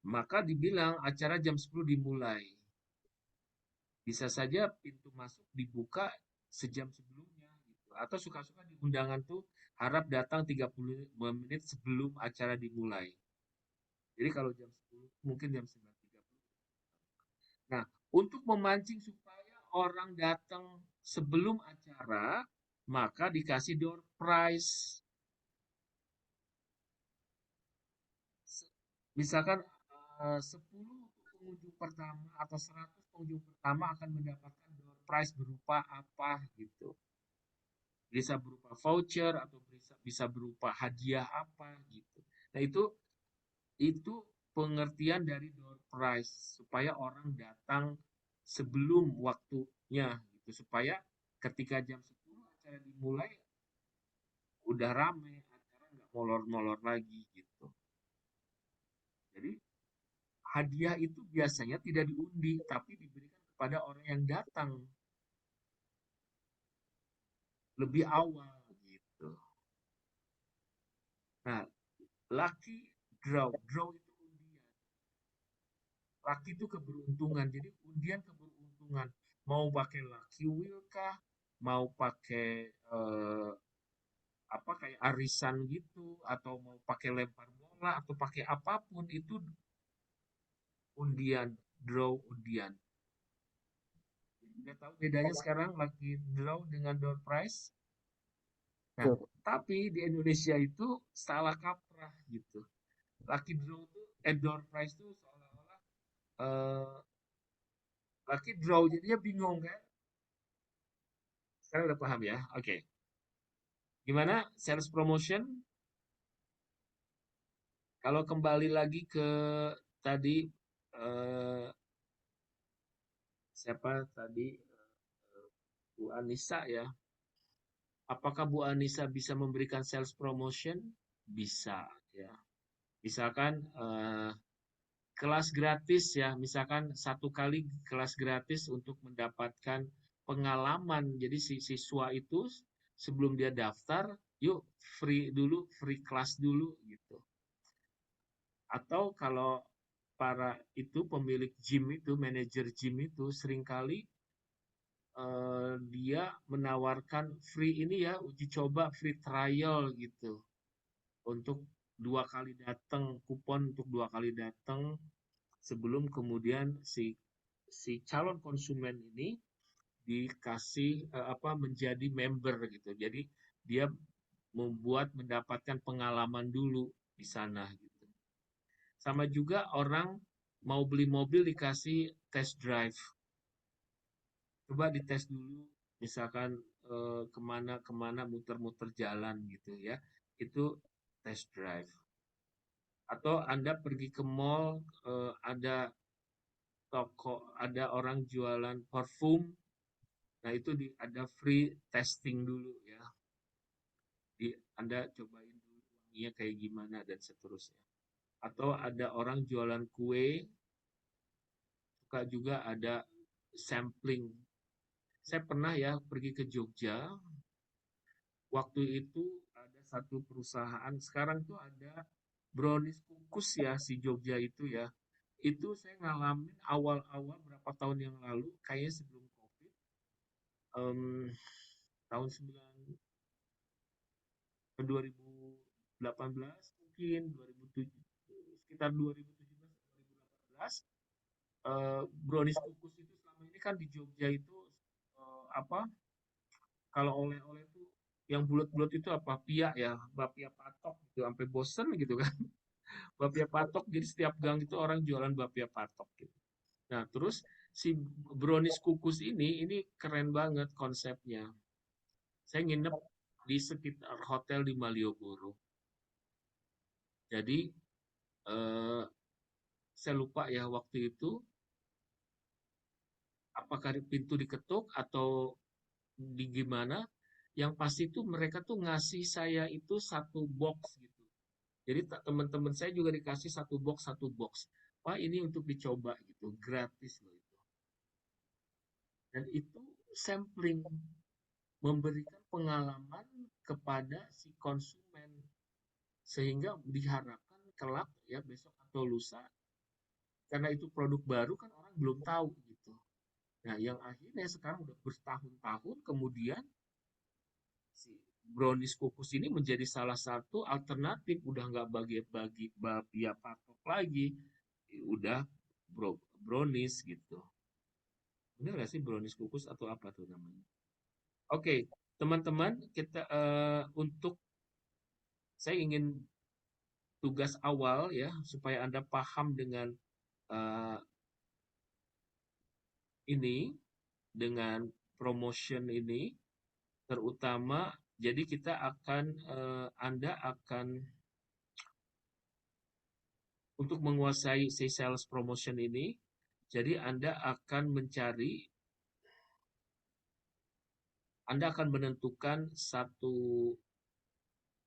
maka dibilang acara jam 10 dimulai. Bisa saja pintu masuk dibuka sejam sebelumnya gitu. Atau suka-suka di undangan tuh harap datang 30 menit sebelum acara dimulai. Jadi kalau jam 10 mungkin jam 9.30. Nah, untuk memancing supaya orang datang sebelum acara, maka dikasih door prize. Misalkan 10 pengunjung pertama atau 100 pengunjung pertama akan mendapatkan door prize berupa apa gitu. Bisa berupa voucher atau bisa berupa hadiah apa gitu. Nah, itu pengertian dari door prize supaya orang datang sebelum waktunya gitu, supaya ketika jam 10 acara dimulai udah rame, acara nggak molor-molor lagi gitu. Jadi hadiah itu biasanya tidak diundi tapi diberikan kepada orang yang datang lebih awal gitu. Nah, lucky draw itu undian. Lucky itu keberuntungan. Jadi undian keberuntungan. Mau pakai lucky wheel kah? Mau pakai apa kayak arisan gitu atau mau pakai lempar bola atau pakai apapun itu undian, draw undian. Udah tahu bedanya sekarang lucky draw dengan door prize? Nah, tapi di Indonesia itu salah kaprah gitu. Lucky draw itu door prize itu seolah-olah lucky draw jadinya bingung kan? Sekarang udah paham ya? Oke. Gimana sales promotion? Kalau kembali lagi ke tadi siapa tadi Bu Anissa ya. Apakah Bu Anissa bisa memberikan sales promotion? Bisa ya. Misalkan kelas gratis ya, misalkan 1 kali kelas gratis untuk mendapatkan pengalaman. Jadi si siswa itu sebelum dia daftar, yuk free kelas dulu gitu. Atau kalau para itu pemilik gym itu, manajer gym itu seringkali dia menawarkan free ini ya, uji coba free trial gitu. Untuk 2 kali datang, kupon untuk 2 kali datang sebelum kemudian si calon konsumen ini dikasih menjadi member gitu. Jadi dia mendapatkan pengalaman dulu di sana gitu. Sama juga orang mau beli mobil dikasih test drive. Coba dites dulu, misalkan kemana muter-muter jalan gitu ya. Itu test drive. Atau Anda pergi ke mall, ada toko, ada orang jualan parfum. Nah, itu ada free testing dulu ya. Anda cobain dulu wanginya kayak gimana dan seterusnya. Atau ada orang jualan kue, suka juga ada sampling. Saya pernah ya pergi ke Jogja, waktu itu ada satu perusahaan, sekarang tuh ada brownies kukus ya si Jogja itu ya. Itu saya ngalamin awal-awal berapa tahun yang lalu, kayaknya sebelum COVID, tahun 2018 mungkin, 2007, sekitar 2017-2018, brownies kukus itu selama ini kan di Jogja itu apa? Kalau oleh-oleh itu yang bulat-bulat itu apa? Pia ya, bapia patok gitu, sampai bosen gitu kan. Bapia patok, jadi setiap gang itu orang jualan bapia patok gitu. Nah, terus si brownies kukus ini keren banget konsepnya. Saya nginep di sekitar hotel di Malioboro. Jadi saya lupa ya waktu itu apakah pintu diketuk atau di gimana. Yang pasti itu mereka tuh ngasih saya itu satu box gitu. Jadi teman-teman saya juga dikasih satu box. Wah, ini untuk dicoba gitu, gratis loh itu. Dan itu sampling, memberikan pengalaman kepada si konsumen sehingga diharapkan kelak ya besok atau lusa, karena itu produk baru kan orang belum tahu gitu. Nah, yang akhirnya sekarang udah bertahun-tahun kemudian si brownies kukus ini menjadi salah satu alternatif, udah nggak bagi-bagi bapia patok lagi, udah brownies gitu. Bener nggak sih brownies kukus atau apa tuh namanya? Oke, teman-teman, kita untuk saya ingin tugas awal ya supaya Anda paham dengan ini, dengan promotion ini, terutama jadi kita akan Anda akan untuk menguasai si sales promotion ini, jadi Anda akan menentukan satu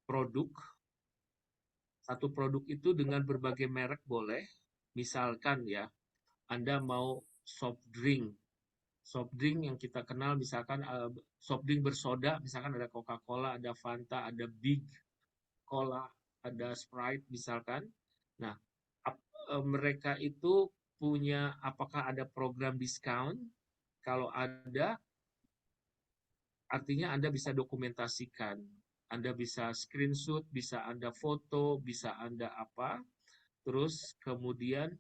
produk itu dengan berbagai merek boleh. Misalkan ya, Anda mau soft drink yang kita kenal, misalkan soft drink bersoda, misalkan ada Coca-Cola, ada Fanta, ada Big Cola, ada Sprite misalkan. Nah, mereka itu punya, apakah ada program diskon? Kalau ada, artinya Anda bisa dokumentasikan. Anda bisa screenshot, bisa Anda foto, bisa Anda apa. Terus kemudian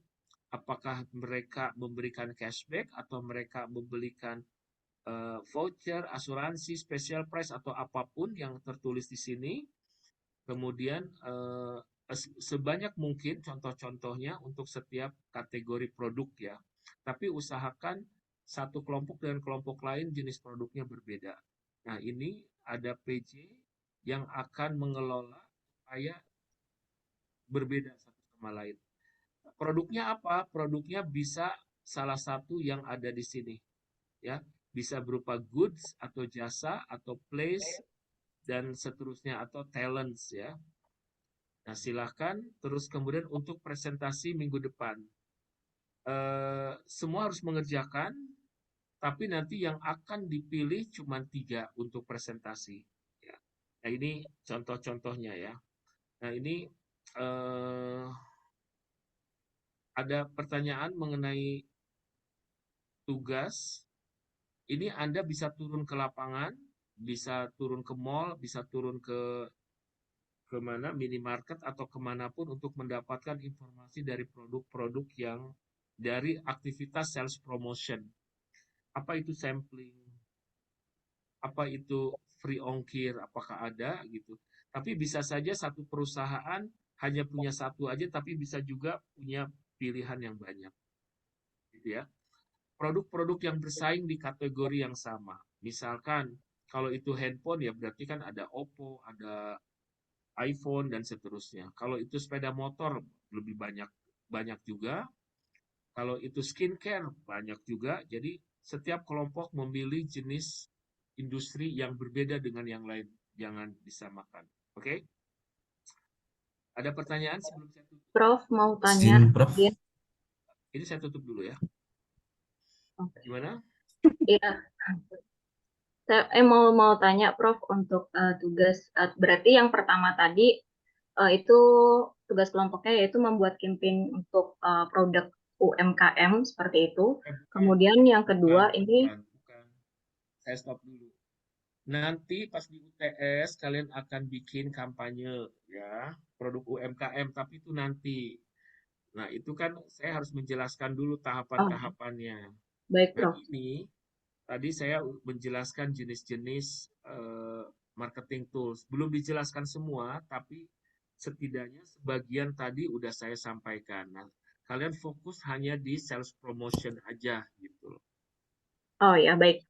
apakah mereka memberikan cashback atau mereka memberikan voucher, asuransi, special price atau apapun yang tertulis di sini. Kemudian sebanyak mungkin contoh-contohnya untuk setiap kategori produk ya. Tapi usahakan satu kelompok dengan kelompok lain jenis produknya berbeda. Nah, ini ada PJ yang akan mengelola supaya berbeda satu sama lain. Produknya apa? Produknya bisa salah satu yang ada di sini. Ya, bisa berupa goods atau jasa atau place dan seterusnya atau talents ya. Nah, silahkan terus kemudian untuk presentasi minggu depan. Semua harus mengerjakan, tapi nanti yang akan dipilih cuma 3 untuk presentasi. Ya. Nah, ini contoh-contohnya ya. Nah, ini ada pertanyaan mengenai tugas. Ini Anda bisa turun ke lapangan, bisa turun ke mall, bisa turun ke mana minimarket atau kemanapun untuk mendapatkan informasi dari produk-produk yang dari aktivitas sales promotion. Apa itu sampling? Apa itu free ongkir? Apakah ada gitu? Tapi bisa saja satu perusahaan hanya punya satu aja, tapi bisa juga punya pilihan yang banyak, gitu ya. Produk-produk yang bersaing di kategori yang sama. Misalkan kalau itu handphone ya berarti kan ada Oppo, ada iPhone dan seterusnya. Kalau itu sepeda motor lebih banyak juga. Kalau itu skincare banyak juga. Jadi setiap kelompok memilih jenis industri yang berbeda dengan yang lain. Jangan disamakan. Oke? Ada pertanyaan sebelum saya tutup? Prof, mau tanya Izin, Prof. izin. Ini saya tutup dulu ya. Oke. Gimana? Iya. Saya mau tanya Prof untuk tugas berarti yang pertama tadi itu tugas kelompoknya yaitu membuat campaign untuk produk UMKM seperti itu. Kemudian yang kedua ini Bukan. Saya stop dulu. Nanti pas di UTS kalian akan bikin kampanye ya, produk UMKM, tapi itu nanti. Nah, itu kan saya harus menjelaskan dulu tahapan-tahapannya. baik Nah, Prof. ini tadi saya menjelaskan jenis-jenis marketing tools. Belum dijelaskan semua, tapi setidaknya sebagian tadi udah saya sampaikan. Nah, kalian fokus hanya di sales promotion aja gitu. Oh ya, baik.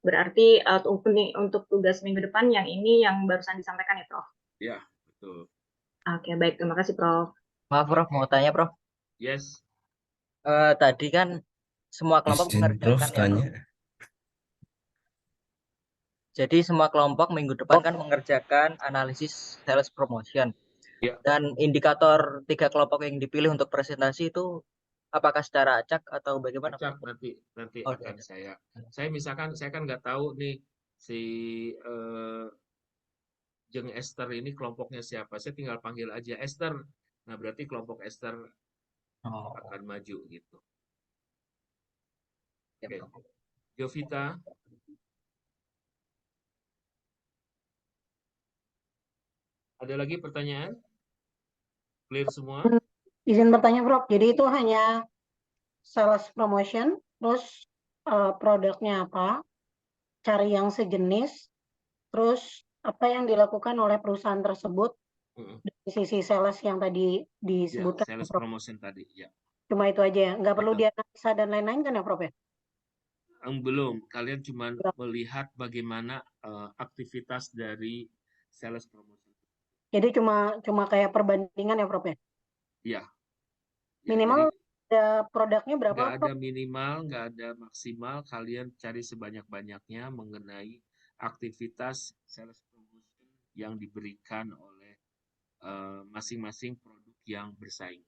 Berarti untuk tugas minggu depan yang ini yang barusan disampaikan ya, Prof? Ya, betul. Oke, baik. Terima kasih, Prof. Maaf, Prof, mau tanya, Prof. Yes. Tadi kan semua kelompok Izin, Prof, mengerjakan ya, tanya. Prof. Jadi semua kelompok minggu depan kan mengerjakan analisis sales promotion. Ya. Dan indikator 3 kelompok yang dipilih untuk presentasi itu apakah secara acak atau bagaimana? Acak nanti Oh, akan saya misalkan saya kan nggak tahu nih si Jeng Esther ini kelompoknya siapa. Saya tinggal panggil aja Esther. Nah, berarti kelompok Esther akan maju gitu. Oke. Jovita. Ada lagi pertanyaan? Clear semua? Izin bertanya, Prof. Jadi itu hanya sales promotion, terus produknya apa, cari yang sejenis, terus apa yang dilakukan oleh perusahaan tersebut dari sisi sales yang tadi disebutkan. Ya, sales promotion tadi, ya. Cuma itu aja ya, nggak perlu dianalisa dan lain-lain kan ya, Prof ya? Belum, kalian cuma melihat bagaimana aktivitas dari sales promotion. Jadi cuma kayak perbandingan ya, Prof ya? Iya. Minimal ada produknya berapa, Nggak ada Prof? minimal, nggak ada maksimal. Kalian cari sebanyak-banyaknya mengenai aktivitas sales promotion yang diberikan oleh masing-masing produk yang bersaing.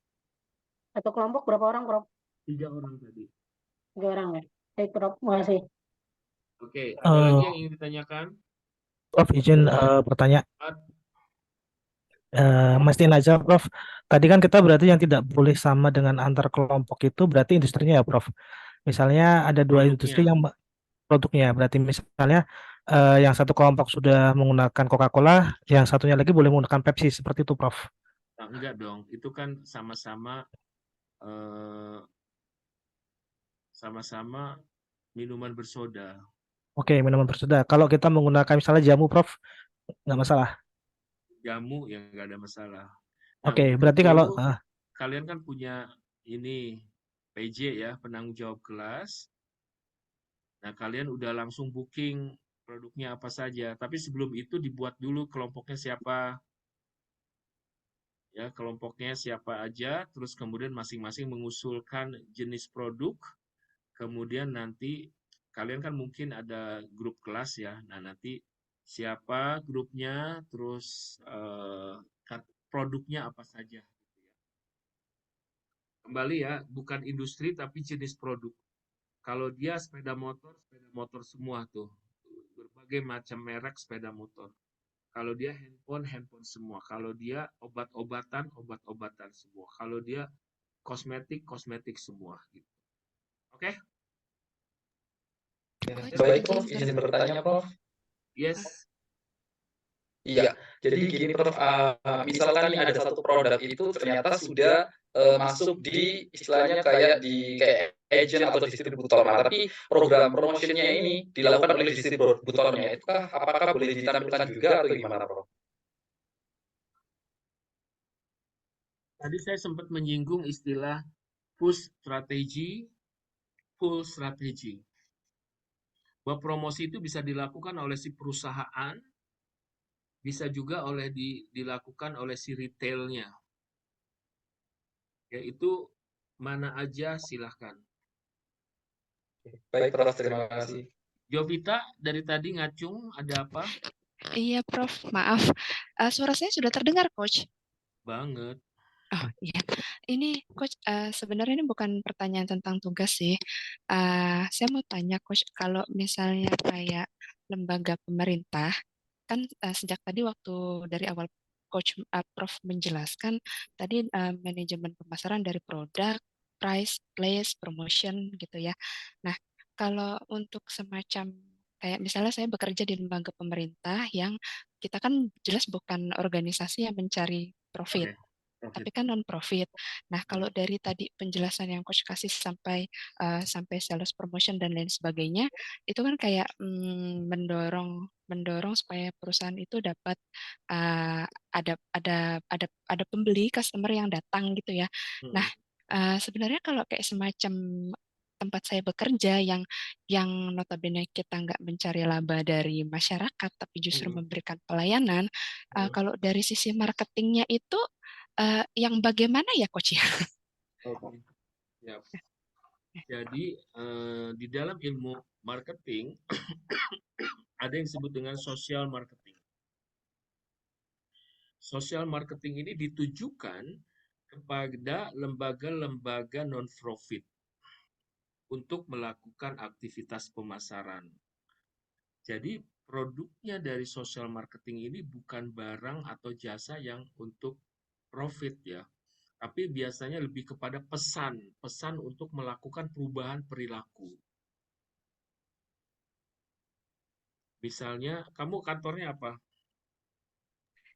Satu kelompok berapa orang, Prof? 3 orang tadi. 3 orang ya. Baik, Prof. Terima kasih. Oke, ada lagi yang ingin ditanyakan? Prof, izin bertanya. Mastiin aja, Prof. Tadi kan kita berarti yang tidak boleh sama dengan antar kelompok itu berarti industrinya ya, Prof. Misalnya ada dua industri yang produknya, berarti misalnya yang satu kelompok sudah menggunakan Coca-Cola, yang satunya lagi boleh menggunakan Pepsi, seperti itu, Prof. Nah, enggak dong, itu kan sama-sama minuman bersoda. Oke, minuman bersoda. Kalau kita menggunakan misalnya jamu, Prof, nggak masalah. Jamu yang nggak ada masalah. Oke, berarti kalau kalian kan punya ini PJ ya, penanggung jawab kelas. Nah, kalian udah langsung booking produknya apa saja. Tapi sebelum itu dibuat dulu kelompoknya siapa. Ya, kelompoknya siapa aja, terus kemudian masing-masing mengusulkan jenis produk. Kemudian nanti kalian kan mungkin ada grup kelas ya. Nah, nanti siapa grupnya, terus produknya apa saja. Kembali ya, bukan industri tapi jenis produk. Kalau dia sepeda motor semua tuh. Berbagai macam merek sepeda motor. Kalau dia handphone semua. Kalau dia obat-obatan semua. Kalau dia kosmetik semua. Gitu. Oke? Baik, Prof. Izin bertanya, Prof. Yes. Iya, jadi gini, Prof. Misalkan nih ada satu produk itu ternyata sudah masuk di istilahnya kayak agent atau distributor. Nah, tapi program promotionnya ini dilakukan oleh distributornya. Itu apakah boleh ditampilkan juga atau gimana, Prof? Tadi saya sempat menyinggung istilah push strategi, pull strategi. Bahwa promosi itu bisa dilakukan oleh si perusahaan, bisa juga dilakukan oleh si retailnya. Yaitu mana aja silahkan. Baik, Prof. Terima kasih. Jovita, dari tadi ngacung, ada apa? Iya, Prof. Maaf. Suara saya sudah terdengar, Coach. Banget. Oh iya, ini Coach, sebenarnya ini bukan pertanyaan tentang tugas sih. Saya mau tanya Coach, kalau misalnya kayak lembaga pemerintah, kan sejak tadi waktu dari awal Coach Prof menjelaskan tadi manajemen pemasaran dari produk, price, place, promotion gitu ya. Nah, kalau untuk semacam kayak misalnya saya bekerja di lembaga pemerintah yang kita kan jelas bukan organisasi yang mencari profit, Oke, tapi kan non-profit. Nah, kalau dari tadi penjelasan yang Coach kasih sampai sales promotion dan lain sebagainya, itu kan kayak mendorong supaya perusahaan itu dapat ada pembeli customer yang datang gitu ya. Nah, sebenarnya kalau kayak semacam tempat saya bekerja yang notabene kita nggak mencari laba dari masyarakat, tapi justru memberikan pelayanan, kalau dari sisi marketingnya itu yang bagaimana ya Coach ya? Oke. Ya. Jadi di dalam ilmu marketing ada yang disebut dengan social marketing. Social marketing ini ditujukan kepada lembaga-lembaga non-profit untuk melakukan aktivitas pemasaran. Jadi produknya dari social marketing ini bukan barang atau jasa yang untuk profit ya, tapi biasanya lebih kepada pesan untuk melakukan perubahan perilaku. Misalnya, kamu kantornya apa?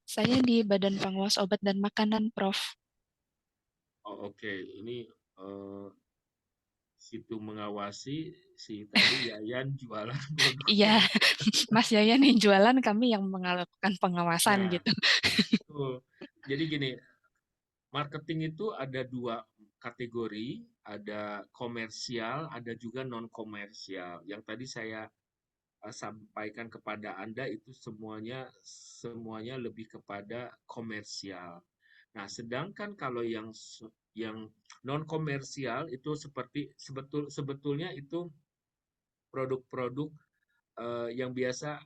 Saya di Badan Pengawas Obat dan Makanan, Prof. Oh, oke. Ini situ mengawasi, si tadi Yayan jualan produk. Iya, Mas Yaya nih jualan, kami yang melakukan pengawasan Ya, gitu. betul. Jadi gini, marketing itu ada dua kategori, ada komersial, ada juga non-komersial. Yang tadi saya sampaikan kepada Anda itu semuanya lebih kepada komersial. Nah, sedangkan kalau yang non komersial itu sebetulnya itu produk-produk yang biasa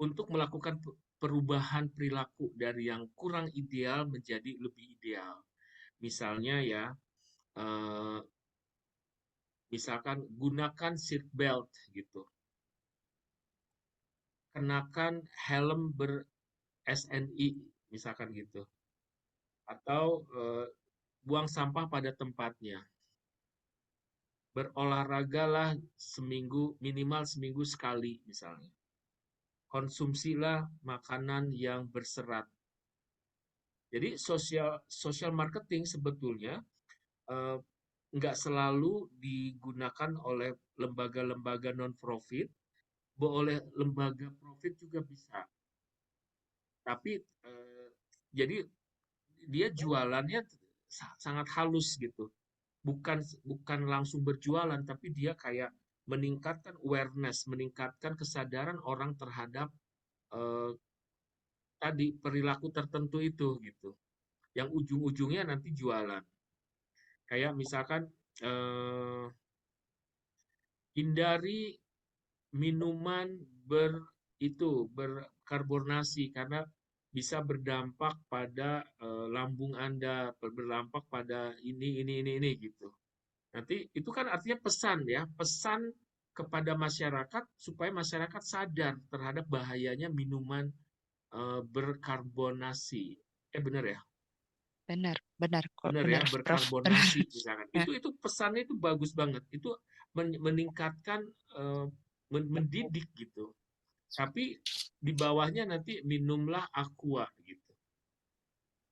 untuk melakukan perubahan perilaku dari yang kurang ideal menjadi lebih ideal. Misalnya ya, misalkan gunakan seat belt gitu, kenakan helm ber-SNI misalkan gitu, atau buang sampah pada tempatnya. Berolahragalah minimal seminggu sekali misalnya. Konsumsilah makanan yang berserat. Jadi social marketing sebetulnya nggak selalu digunakan oleh lembaga-lembaga non-profit, oleh lembaga profit juga bisa. Tapi jadi dia jualannya sangat halus gitu. Bukan langsung berjualan, tapi dia kayak meningkatkan awareness, meningkatkan kesadaran orang terhadap tadi perilaku tertentu itu gitu. Yang ujung-ujungnya nanti jualan. Kayak misalkan hindari minuman berkarbonasi karena bisa berdampak pada lambung Anda, berdampak pada ini gitu. Nanti itu kan artinya pesan ya, pesan kepada masyarakat supaya masyarakat sadar terhadap bahayanya minuman berkarbonasi. Benar ya? Benar kok, Benar ya, benar Prof. berkarbonasi misalkan. Itu pesannya itu bagus banget. Itu meningkatkan, mendidik gitu. Tapi di bawahnya nanti minumlah Aqua gitu.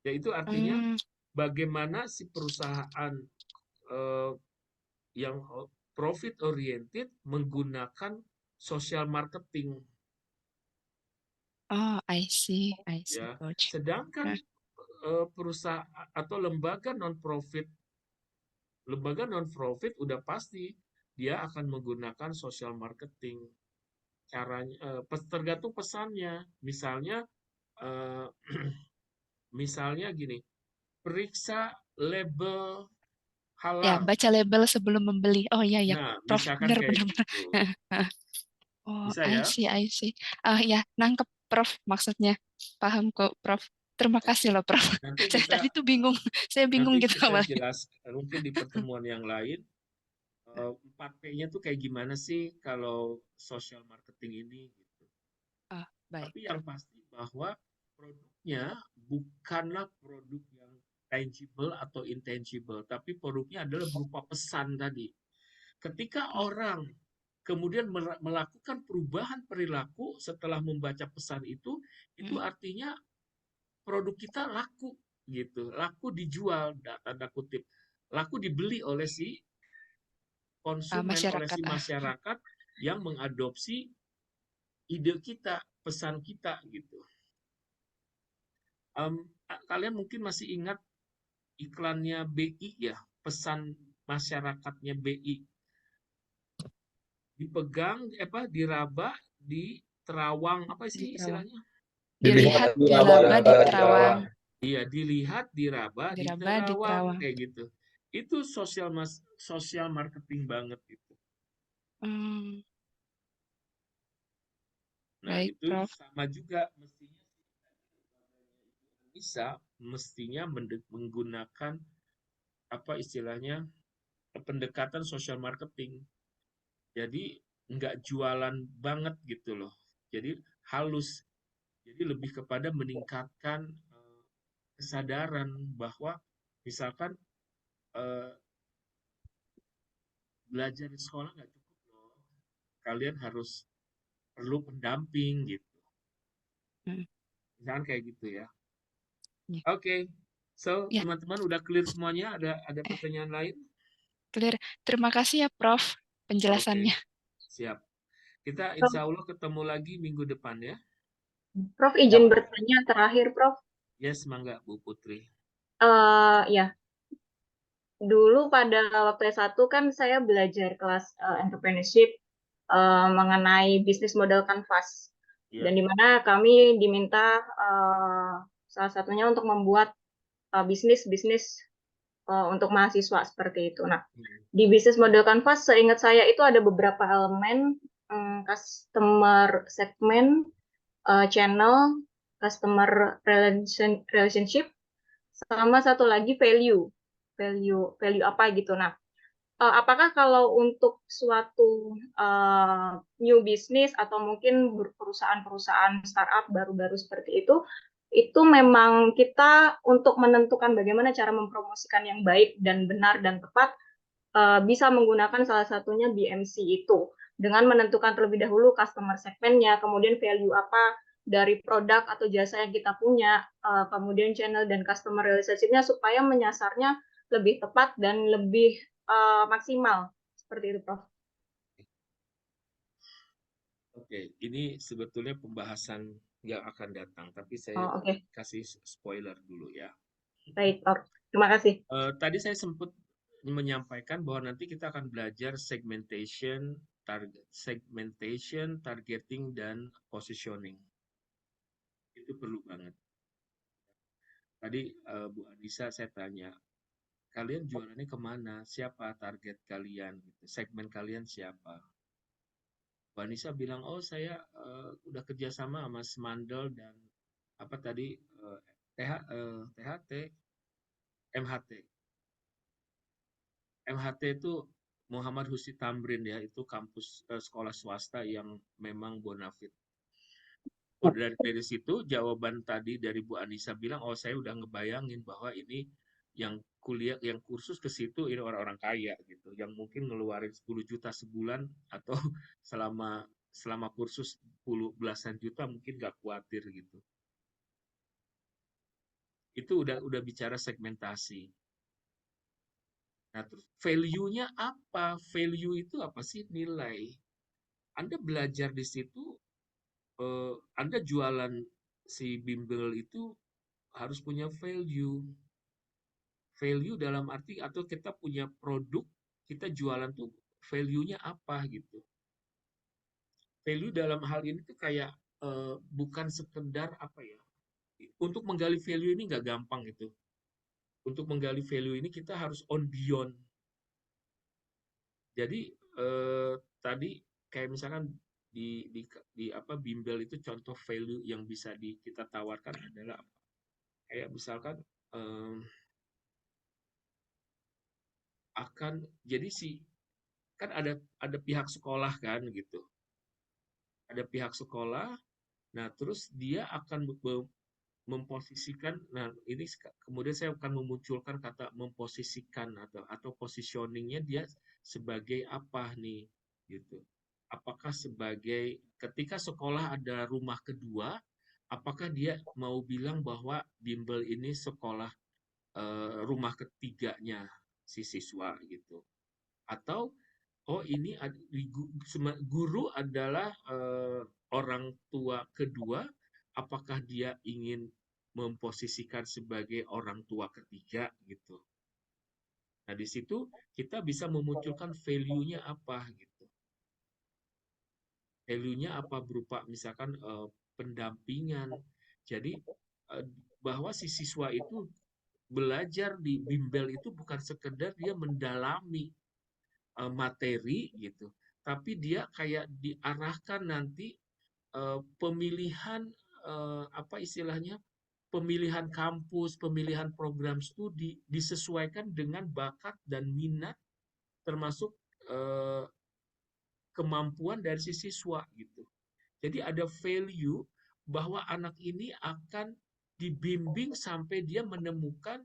Ya itu artinya bagaimana si perusahaan yang profit oriented menggunakan social marketing. Oh, I see, Ya, Coach. sedangkan perusahaan atau lembaga non-profit udah pasti dia akan menggunakan social marketing. Caranya tergantung pesannya. Misalnya misalnya gini, periksa label Ya, halal. baca label sebelum membeli. Oh iya ya, Nah, Prof, misalkan benar kayak benar benar. gitu. Oh, Bisa I ya? see, I see. Ya, nangkep Prof maksudnya. Paham kok, Prof. Terima kasih loh, Prof. Nanti Saya kita tadi tuh bingung. Saya bingung nanti gitu saya awalnya. jelas mungkin di pertemuan yang lain 4P-nya tuh kayak gimana sih kalau social marketing ini gitu. Baik, Tapi yang pasti bahwa produknya bukanlah produk yang tangible atau intangible, tapi produknya adalah berupa pesan tadi. Ketika orang kemudian melakukan perubahan perilaku setelah membaca pesan itu artinya produk kita laku gitu, laku dijual, tanda kutip, laku dibeli oleh si konsumen, oleh masyarakat. si masyarakat yang mengadopsi ide kita, pesan kita gitu. Kalian mungkin masih ingat iklannya BI ya, pesan masyarakatnya BI. Dipegang, diraba, di terawang, apa sih istilahnya? Dilihat, diraba, diterawang. Iya, dilihat, diraba, Diraba, diterawang, diterawang. kayak gitu. Itu social marketing banget gitu. Nah, Baik, itu Prof. sama juga mestinya menggunakan apa istilahnya pendekatan social marketing. Jadi nggak jualan banget gitu loh. Jadi halus. Jadi lebih kepada meningkatkan kesadaran bahwa misalkan belajar di sekolah nggak cukup loh. Kalian harus perlu pendamping gitu. Misalkan kayak gitu ya. Oke. So, teman-teman udah clear semuanya? Ada pertanyaan lain? Clear. Terima kasih ya, Prof, penjelasannya. Siap. Kita insya Allah ketemu lagi minggu depan ya. Prof, izin bertanya terakhir, Prof. Yes, mangga Bu Putri. Ya, dulu pada waktu S1 kan saya belajar kelas entrepreneurship mengenai bisnis model kanvas. Dan di mana kami diminta salah satunya untuk membuat bisnis untuk mahasiswa seperti itu. Nah, di bisnis model kanvas seingat saya itu ada beberapa elemen customer segment, channel, customer relationship, sama satu lagi value apa gitu. Nah, apakah kalau untuk suatu new business atau mungkin perusahaan-perusahaan startup baru-baru seperti itu memang kita untuk menentukan bagaimana cara mempromosikan yang baik dan benar dan tepat bisa menggunakan salah satunya BMC itu dengan menentukan terlebih dahulu customer segmentnya, kemudian value apa dari produk atau jasa yang kita punya, kemudian channel dan customer relationship-nya supaya menyasarnya lebih tepat dan lebih maksimal seperti itu, Prof. Oke, ini sebetulnya pembahasan yang akan datang, tapi saya kasih spoiler dulu ya. Baik, Prof. Terima kasih. Tadi saya sempat menyampaikan bahwa nanti kita akan belajar segmentation, targeting, dan positioning. Itu perlu banget. Tadi Bu Anissa saya tanya, kalian jualannya kemana? Siapa target kalian? Segmen kalian siapa? Bu Anissa bilang, oh saya udah kerjasama sama Semandel dan apa tadi THT, MHT. MHT itu Muhammad Husni Tamrin ya, itu kampus sekolah swasta yang memang bonafit. Oh, dari situ jawaban tadi dari Bu Anissa bilang, oh saya udah ngebayangin bahwa ini yang kuliah, yang kursus ke situ ini orang-orang kaya gitu, yang mungkin ngeluarin 10 juta sebulan atau selama kursus belasan juta mungkin nggak khawatir gitu. Itu udah bicara segmentasi. Nah, terus value-nya apa? Value itu apa sih? Nilai. Anda belajar di situ, Anda jualan si bimbel itu harus punya value. Value dalam arti atau kita punya produk, kita jualan tuh value-nya apa gitu. Value dalam hal ini tuh kayak bukan sekedar apa ya. Untuk menggali value ini nggak gampang gitu. Untuk menggali value ini kita harus on beyond. Jadi tadi kayak misalkan di apa bimbel itu contoh value yang bisa kita tawarkan adalah apa? Kayak misalkan jadi kan ada pihak sekolah kan gitu. Ada pihak sekolah, nah terus dia akan memposisikan, nah ini kemudian saya akan memunculkan kata memposisikan atau positioningnya dia sebagai apa nih gitu. Apakah sebagai ketika sekolah ada rumah kedua, apakah dia mau bilang bahwa bimbel ini sekolah rumah ketiganya si siswa gitu, atau ini guru adalah orang tua kedua, apakah dia ingin memposisikan sebagai orang tua ketiga gitu. Nah, di situ kita bisa memunculkan value-nya apa gitu. Value-nya apa berupa misalkan pendampingan. Jadi bahwa si siswa itu belajar di bimbel itu bukan sekedar dia mendalami materi gitu, tapi dia kayak diarahkan nanti pemilihan apa istilahnya, pemilihan kampus, pemilihan program studi disesuaikan dengan bakat dan minat, termasuk kemampuan dari si siswa gitu. Jadi ada value bahwa anak ini akan dibimbing sampai dia menemukan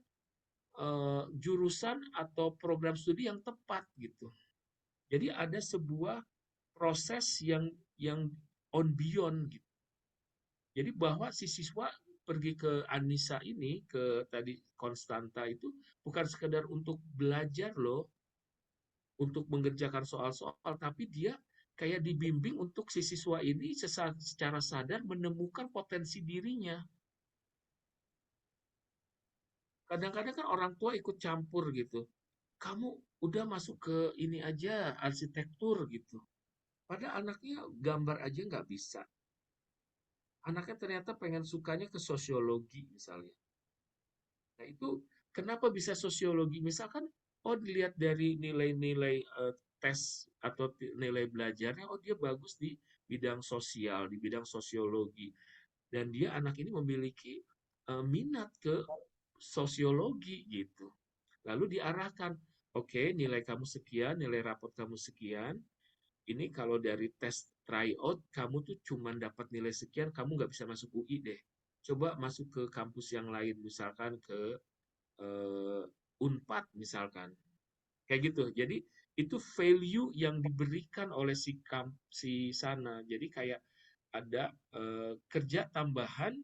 jurusan atau program studi yang tepat gitu. Jadi ada sebuah proses yang on beyond gitu. Jadi bahwa si siswa pergi ke Anissa ini, ke tadi Konstanta itu bukan sekedar untuk belajar loh, untuk mengerjakan soal-soal, tapi dia kayak dibimbing untuk si siswa ini secara sadar menemukan potensi dirinya. Kadang-kadang kan orang tua ikut campur gitu. Kamu udah masuk ke ini aja, arsitektur gitu. Padahal anaknya gambar aja nggak bisa. Anaknya ternyata pengen sukanya ke sosiologi misalnya. Nah itu kenapa bisa sosiologi? Misalkan, dilihat dari nilai-nilai tes atau nilai belajarnya, dia bagus di bidang sosial, di bidang sosiologi. Dan dia anak ini memiliki minat ke sosiologi gitu. Lalu diarahkan, oke, nilai kamu sekian, nilai rapot kamu sekian, ini kalau dari tes tryout, kamu tuh cuma dapat nilai sekian, kamu nggak bisa masuk UI deh. Coba masuk ke kampus yang lain, misalkan ke Unpad misalkan. Kayak gitu. Jadi itu value yang diberikan oleh si sana. Jadi kayak ada kerja tambahan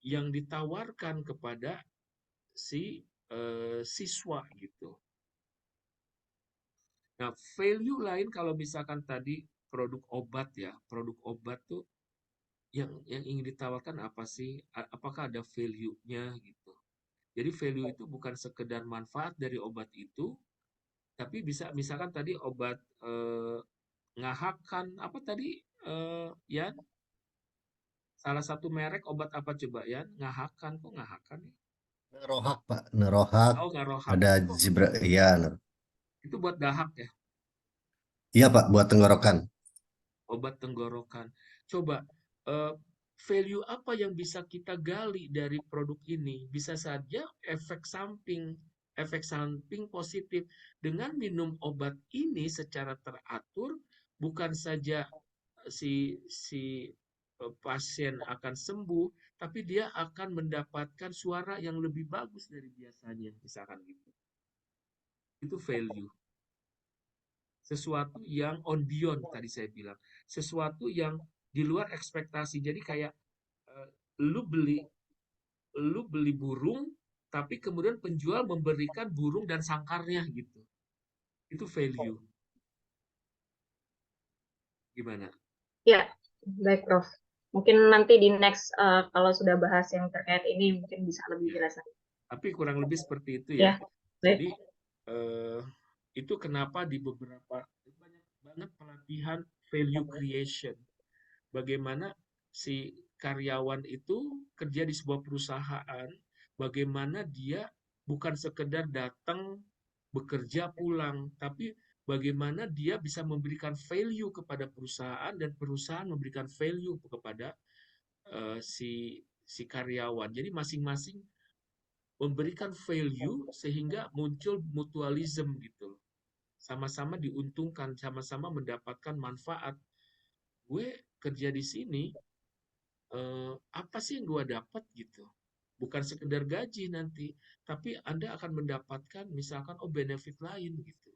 yang ditawarkan kepada si siswa gitu. Nah, value lain kalau misalkan tadi produk obat ya, produk obat tuh yang ingin ditawarkan apa sih? Apakah ada value-nya gitu. Jadi value itu bukan sekedar manfaat dari obat itu, tapi bisa misalkan tadi obat ngahakan apa tadi Yan? Salah satu merek obat apa coba Yan? Ngahakan, kok ngahakan ya? Nerohak, Pak. Nerohak. Oh, ngarohak. Ada zebra. Iya. Itu buat dahak ya? Iya, Pak. Buat tenggorokan. Obat tenggorokan. Coba value apa yang bisa kita gali dari produk ini? Bisa saja efek samping positif. Dengan minum obat ini secara teratur, bukan saja si pasien akan sembuh, tapi dia akan mendapatkan suara yang lebih bagus dari biasanya, misalkan gitu. Itu value. Sesuatu yang on beyond tadi saya bilang. Sesuatu yang di luar ekspektasi. Jadi kayak lu beli burung, tapi kemudian penjual memberikan burung dan sangkarnya gitu. Itu value. Gimana? Ya, baik Prof. Mungkin nanti di next kalau sudah bahas yang terkait ini mungkin bisa lebih jelas. Tapi kurang lebih seperti itu ya. Baik. Jadi itu kenapa di beberapa banyak banget pelatihan value creation. Bagaimana si karyawan itu kerja di sebuah perusahaan, bagaimana dia bukan sekedar datang, bekerja, pulang, tapi bagaimana dia bisa memberikan value kepada perusahaan dan perusahaan memberikan value kepada si karyawan. Jadi masing-masing memberikan value sehingga muncul mutualism gitu. Sama-sama diuntungkan, sama-sama mendapatkan manfaat. Gue kerja di sini, apa sih yang gue dapat gitu? Bukan sekedar gaji nanti, tapi Anda akan mendapatkan misalkan benefit lain gitu.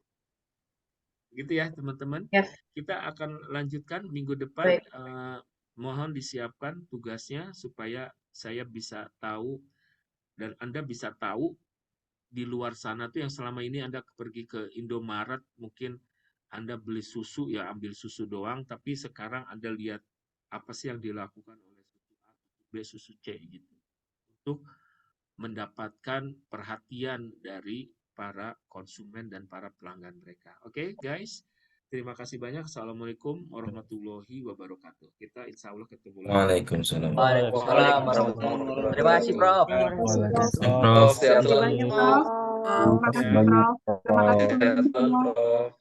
Gitu ya teman-teman. Yes. Kita akan lanjutkan minggu depan. Baik. Mohon disiapkan tugasnya supaya saya bisa tahu dan Anda bisa tahu di luar sana tuh yang selama ini Anda pergi ke Indomaret, mungkin Anda beli susu ya ambil susu doang, tapi sekarang Anda lihat apa sih yang dilakukan oleh susu A, susu B, susu C gitu. Untuk mendapatkan perhatian dari para konsumen dan para pelanggan mereka. Oke, guys. Terima kasih banyak. Assalamualaikum warahmatullahi wabarakatuh. Kita insya Allah ketemu lagi. Waalaikumsalam. Waalaikumsalam warahmatullahi wabarakatuh. Terima kasih, Prof. Prof, sehat Terima selalu. kasih, Prof. Makasih, Prof. Terima kasih, Sehat selalu, Prof.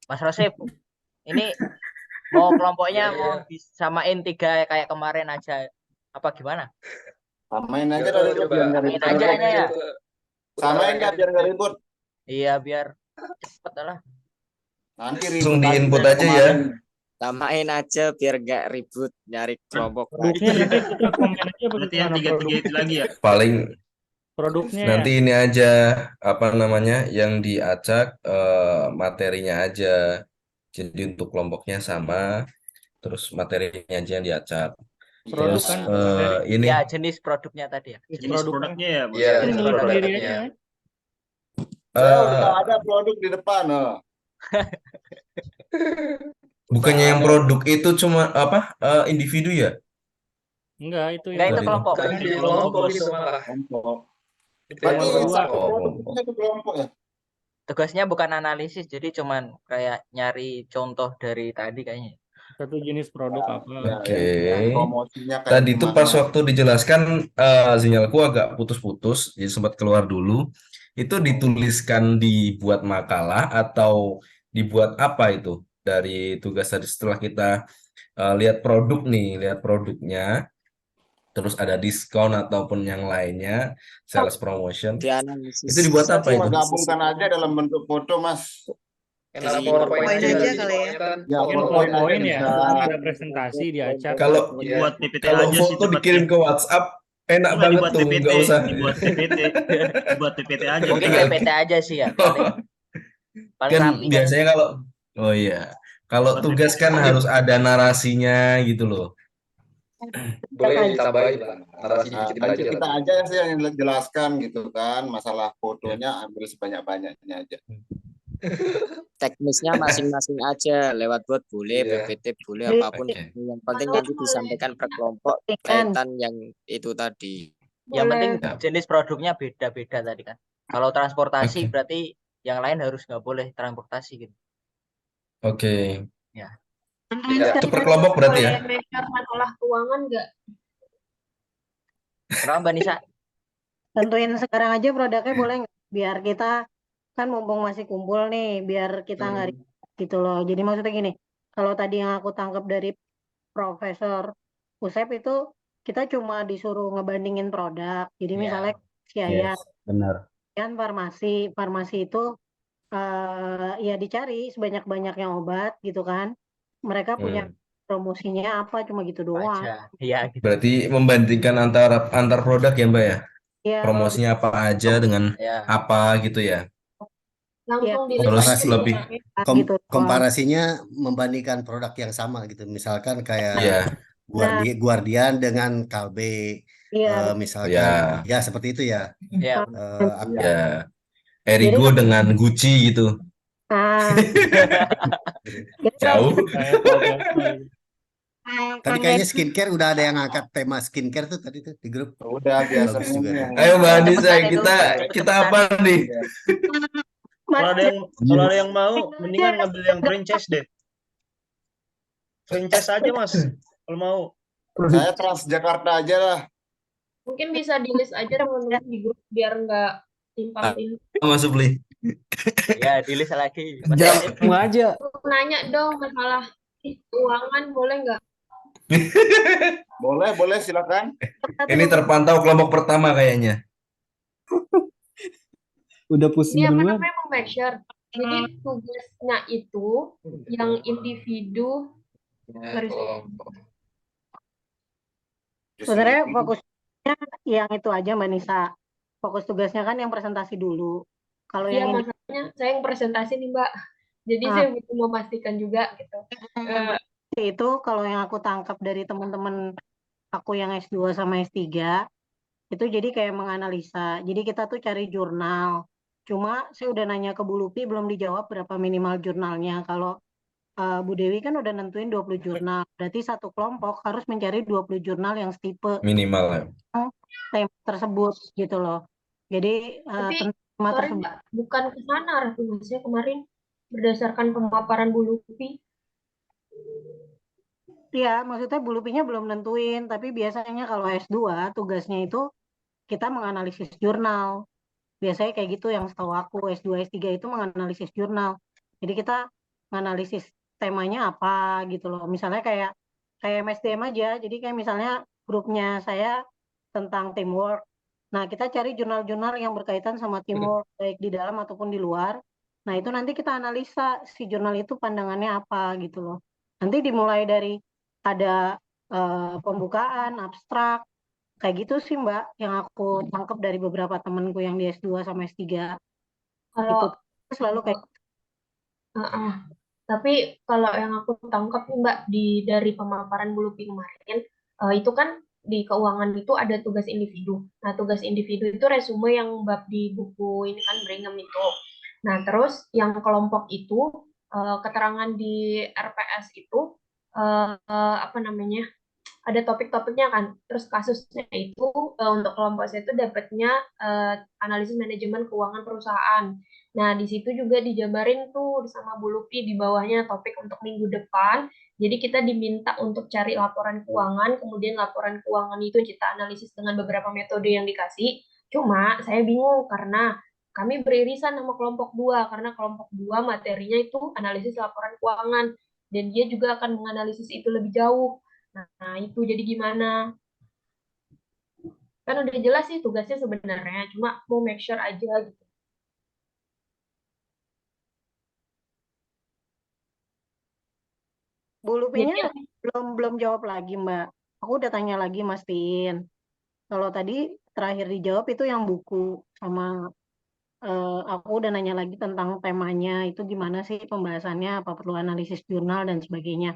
Mas Rosif, ini mau kelompoknya mau disamain 3 kayak kemarin aja apa gimana? Samain aja lah, biar nggak Samain ribut. aja ya. Samain dah biar nggak ribut. Iya, biar cepet lah. Nanti Langsung ribut lagi di-input kayak aja ya. kemarin. Samain aja biar gak ribut nyari kelompok Produknya lagi. nanti kita komen aja Berarti yang bagaimana 3-3 itu lagi ya? Paling produknya ya. nanti ini aja apa namanya yang diacak materinya aja. Jadi untuk kelompoknya sama, terus materinya aja yang diacak. Produk Terus kan dari ini Ya, jenis produknya tadi ya. Jenis produknya ya, Bos? Iya, ini jenis nulis sendiri produknya. aja ya. Saya eh, udah ada produk di depan. bukannya yang produk itu cuma apa individu ya? Enggak, itu Enggak, yang itu Tadi. kelompok. Kan di kelompok itu malah. Kelompok. Itu Berarti yang Kelompok satu dua. Oh, produk itu kelompok ya? Tugasnya bukan analisis, jadi cuman kayak nyari contoh dari tadi kayaknya. Satu jenis produk Ya, apa? oke. yang promosinya kayak Tadi itu pas gimana? waktu dijelaskan sinyalku agak putus-putus, jadi sempat keluar dulu. Itu dituliskan dibuat makalah atau dibuat apa itu dari tugas tadi setelah kita lihat produk nih, lihat produknya, terus ada diskon ataupun yang lainnya, sales promotion. Dianalisis. Itu dibuat Kita apa cuma itu? gabungkan aja dalam bentuk foto, Mas. Enak Di PowerPoint Poin aja aja di kali ya. kan. Ya, Mungkin PowerPoint aja PowerPoint ya, bisa. terus ada presentasi diacak. Kalau Dibuat PPT kalau aja sih foto cepet dikirim ya. ke WhatsApp enak Enggak banget dibuat tuh, PPT, nggak usah. dibuat PPT. Dibuat PPT aja Mungkin bisa. PPT aja sih ya, paling Kan rapi kan. biasanya oh iya, kalau Buat tugas PPT kan aja. harus ada narasinya gitu loh. Boleh ditambahin lah. Narasi Nah, dikit nanti aja kita lah. aja yang jelaskan gitu kan, masalah fotonya ambil sebanyak-banyaknya aja. Teknisnya masing-masing aja lewat bot boleh, Iya. PPT boleh, Jadi, apapun. Oke. Yang penting nanti disampaikan per kelompok kan kaitan yang itu tadi. Yang penting boleh Ya. jenis produknya beda-beda tadi kan. Kalau transportasi Oke. berarti yang lain harus nggak boleh transportasi gitu. Oke. Ya. Ya. Itu per kelompok berarti ya? Boleh measure masalah keuangan nggak? Kenapa Mbak Nisa? tentuin sekarang aja produknya boleh nggak? Biar kita kan mumpung masih kumpul nih, biar kita nggak ribet gitu loh. Jadi maksudnya gini, kalau tadi yang aku tangkap dari Profesor Usep itu kita cuma disuruh ngebandingin produk. Jadi Ya. misalnya si Yayan, Yes, benar. farmasi itu ya dicari sebanyak-banyaknya obat gitu kan. Mereka punya promosinya apa, cuma gitu doang. Aja. Iya gitu. Berarti membandingkan antar produk ya Mbak ya? Ya, Promosinya apa aja dengan Ya. apa gitu ya? Langsung Terus dilihat lebih gitu doang. Komparasinya membandingkan produk yang sama gitu. Misalkan kayak ya, Guardian dengan Calbe, Iya. misalkan ya, ya seperti itu ya. Ya. ya. Erigo dengan Gucci gitu. Ah, Jauh. Tadi kayaknya skincare udah ada yang angkat tema skincare tuh tadi tuh di grup. Udah Bagus biasanya juga. Ayo Mbak Anissa, Cepetan itu, kita apa nih? Kalau ada yang mau, mendingan ngambil yang franchise deh. Franchise aja Mas, kalau mau. Saya Transjakarta aja lah. Mungkin bisa di list aja teman-teman di grup biar nggak timpang tindih. Masuk beli. Ya, di list lagi. Jamu aja. Nanya dong masalah keuangan boleh nggak? Boleh, silakan. Ini terpantau kelompok pertama kayaknya. Udah pusing Ini apa duluan. namanya mau make sure. Jadi tugasnya itu yang individu garis Sebenarnya fokusnya yang itu aja Mbak Nisa. Fokus tugasnya kan yang presentasi dulu. Kalau Iya, yang ini masalahnya saya yang presentasi nih Mbak. Jadi saya butuh memastikan juga gitu. itu kalau yang aku tangkap dari teman-teman aku yang S2 sama S3 itu jadi kayak menganalisa. Jadi kita tuh cari jurnal. Cuma saya udah nanya ke Bu Lupi belum dijawab berapa minimal jurnalnya. Kalau Bu Dewi kan udah nentuin 20 jurnal. Berarti satu kelompok harus mencari 20 jurnal yang setipe Minimal ya. tema tersebut gitu loh. Jadi Tapi tema sorry tersebut Mbak, bukan ke sana saya kemarin berdasarkan pemaparan Bu Lupi. Iya, maksudnya Bu Lupinya belum nentuin, tapi biasanya kalau S2 tugasnya itu kita menganalisis jurnal. Biasanya kayak gitu yang setahu aku, S2, S3 itu menganalisis jurnal. Jadi kita menganalisis temanya apa gitu loh. Misalnya kayak MSDM aja, jadi kayak misalnya grupnya saya tentang teamwork. Nah, kita cari jurnal-jurnal yang berkaitan sama teamwork, baik di dalam ataupun di luar. Nah, itu nanti kita analisa si jurnal itu pandangannya apa gitu loh. Nanti dimulai dari ada pembukaan, abstrak, kayak gitu sih Mbak, yang aku tangkap dari beberapa temanku yang di S2 sama S3. Itu selalu kayak Tapi kalau yang aku tangkap nih Mbak dari pemaparan Bu Lupi kemarin, itu kan di keuangan itu ada tugas individu. Nah, tugas individu itu resume yang bab di buku ini kan Brigham itu. Nah, terus yang kelompok itu keterangan di RPS itu apa namanya? Ada topik-topiknya kan. Terus kasusnya itu untuk kelompok saya itu dapatnya analisis manajemen keuangan perusahaan. Nah, di situ juga dijabarin tuh sama Bu Lupi di bawahnya topik untuk minggu depan. Jadi kita diminta untuk cari laporan keuangan, kemudian laporan keuangan itu kita analisis dengan beberapa metode yang dikasih. Cuma saya bingung karena kami beririsan sama kelompok 2 karena kelompok 2 materinya itu analisis laporan keuangan dan dia juga akan menganalisis itu lebih jauh. Nah, itu jadi gimana? Kan udah jelas sih tugasnya sebenarnya, cuma mau make sure aja gitu. Bu Lupinya belum jawab lagi Mbak. Aku udah tanya lagi mastiin. Kalau tadi terakhir dijawab itu yang buku sama aku udah nanya lagi tentang temanya itu gimana sih pembahasannya, apa perlu analisis jurnal dan sebagainya.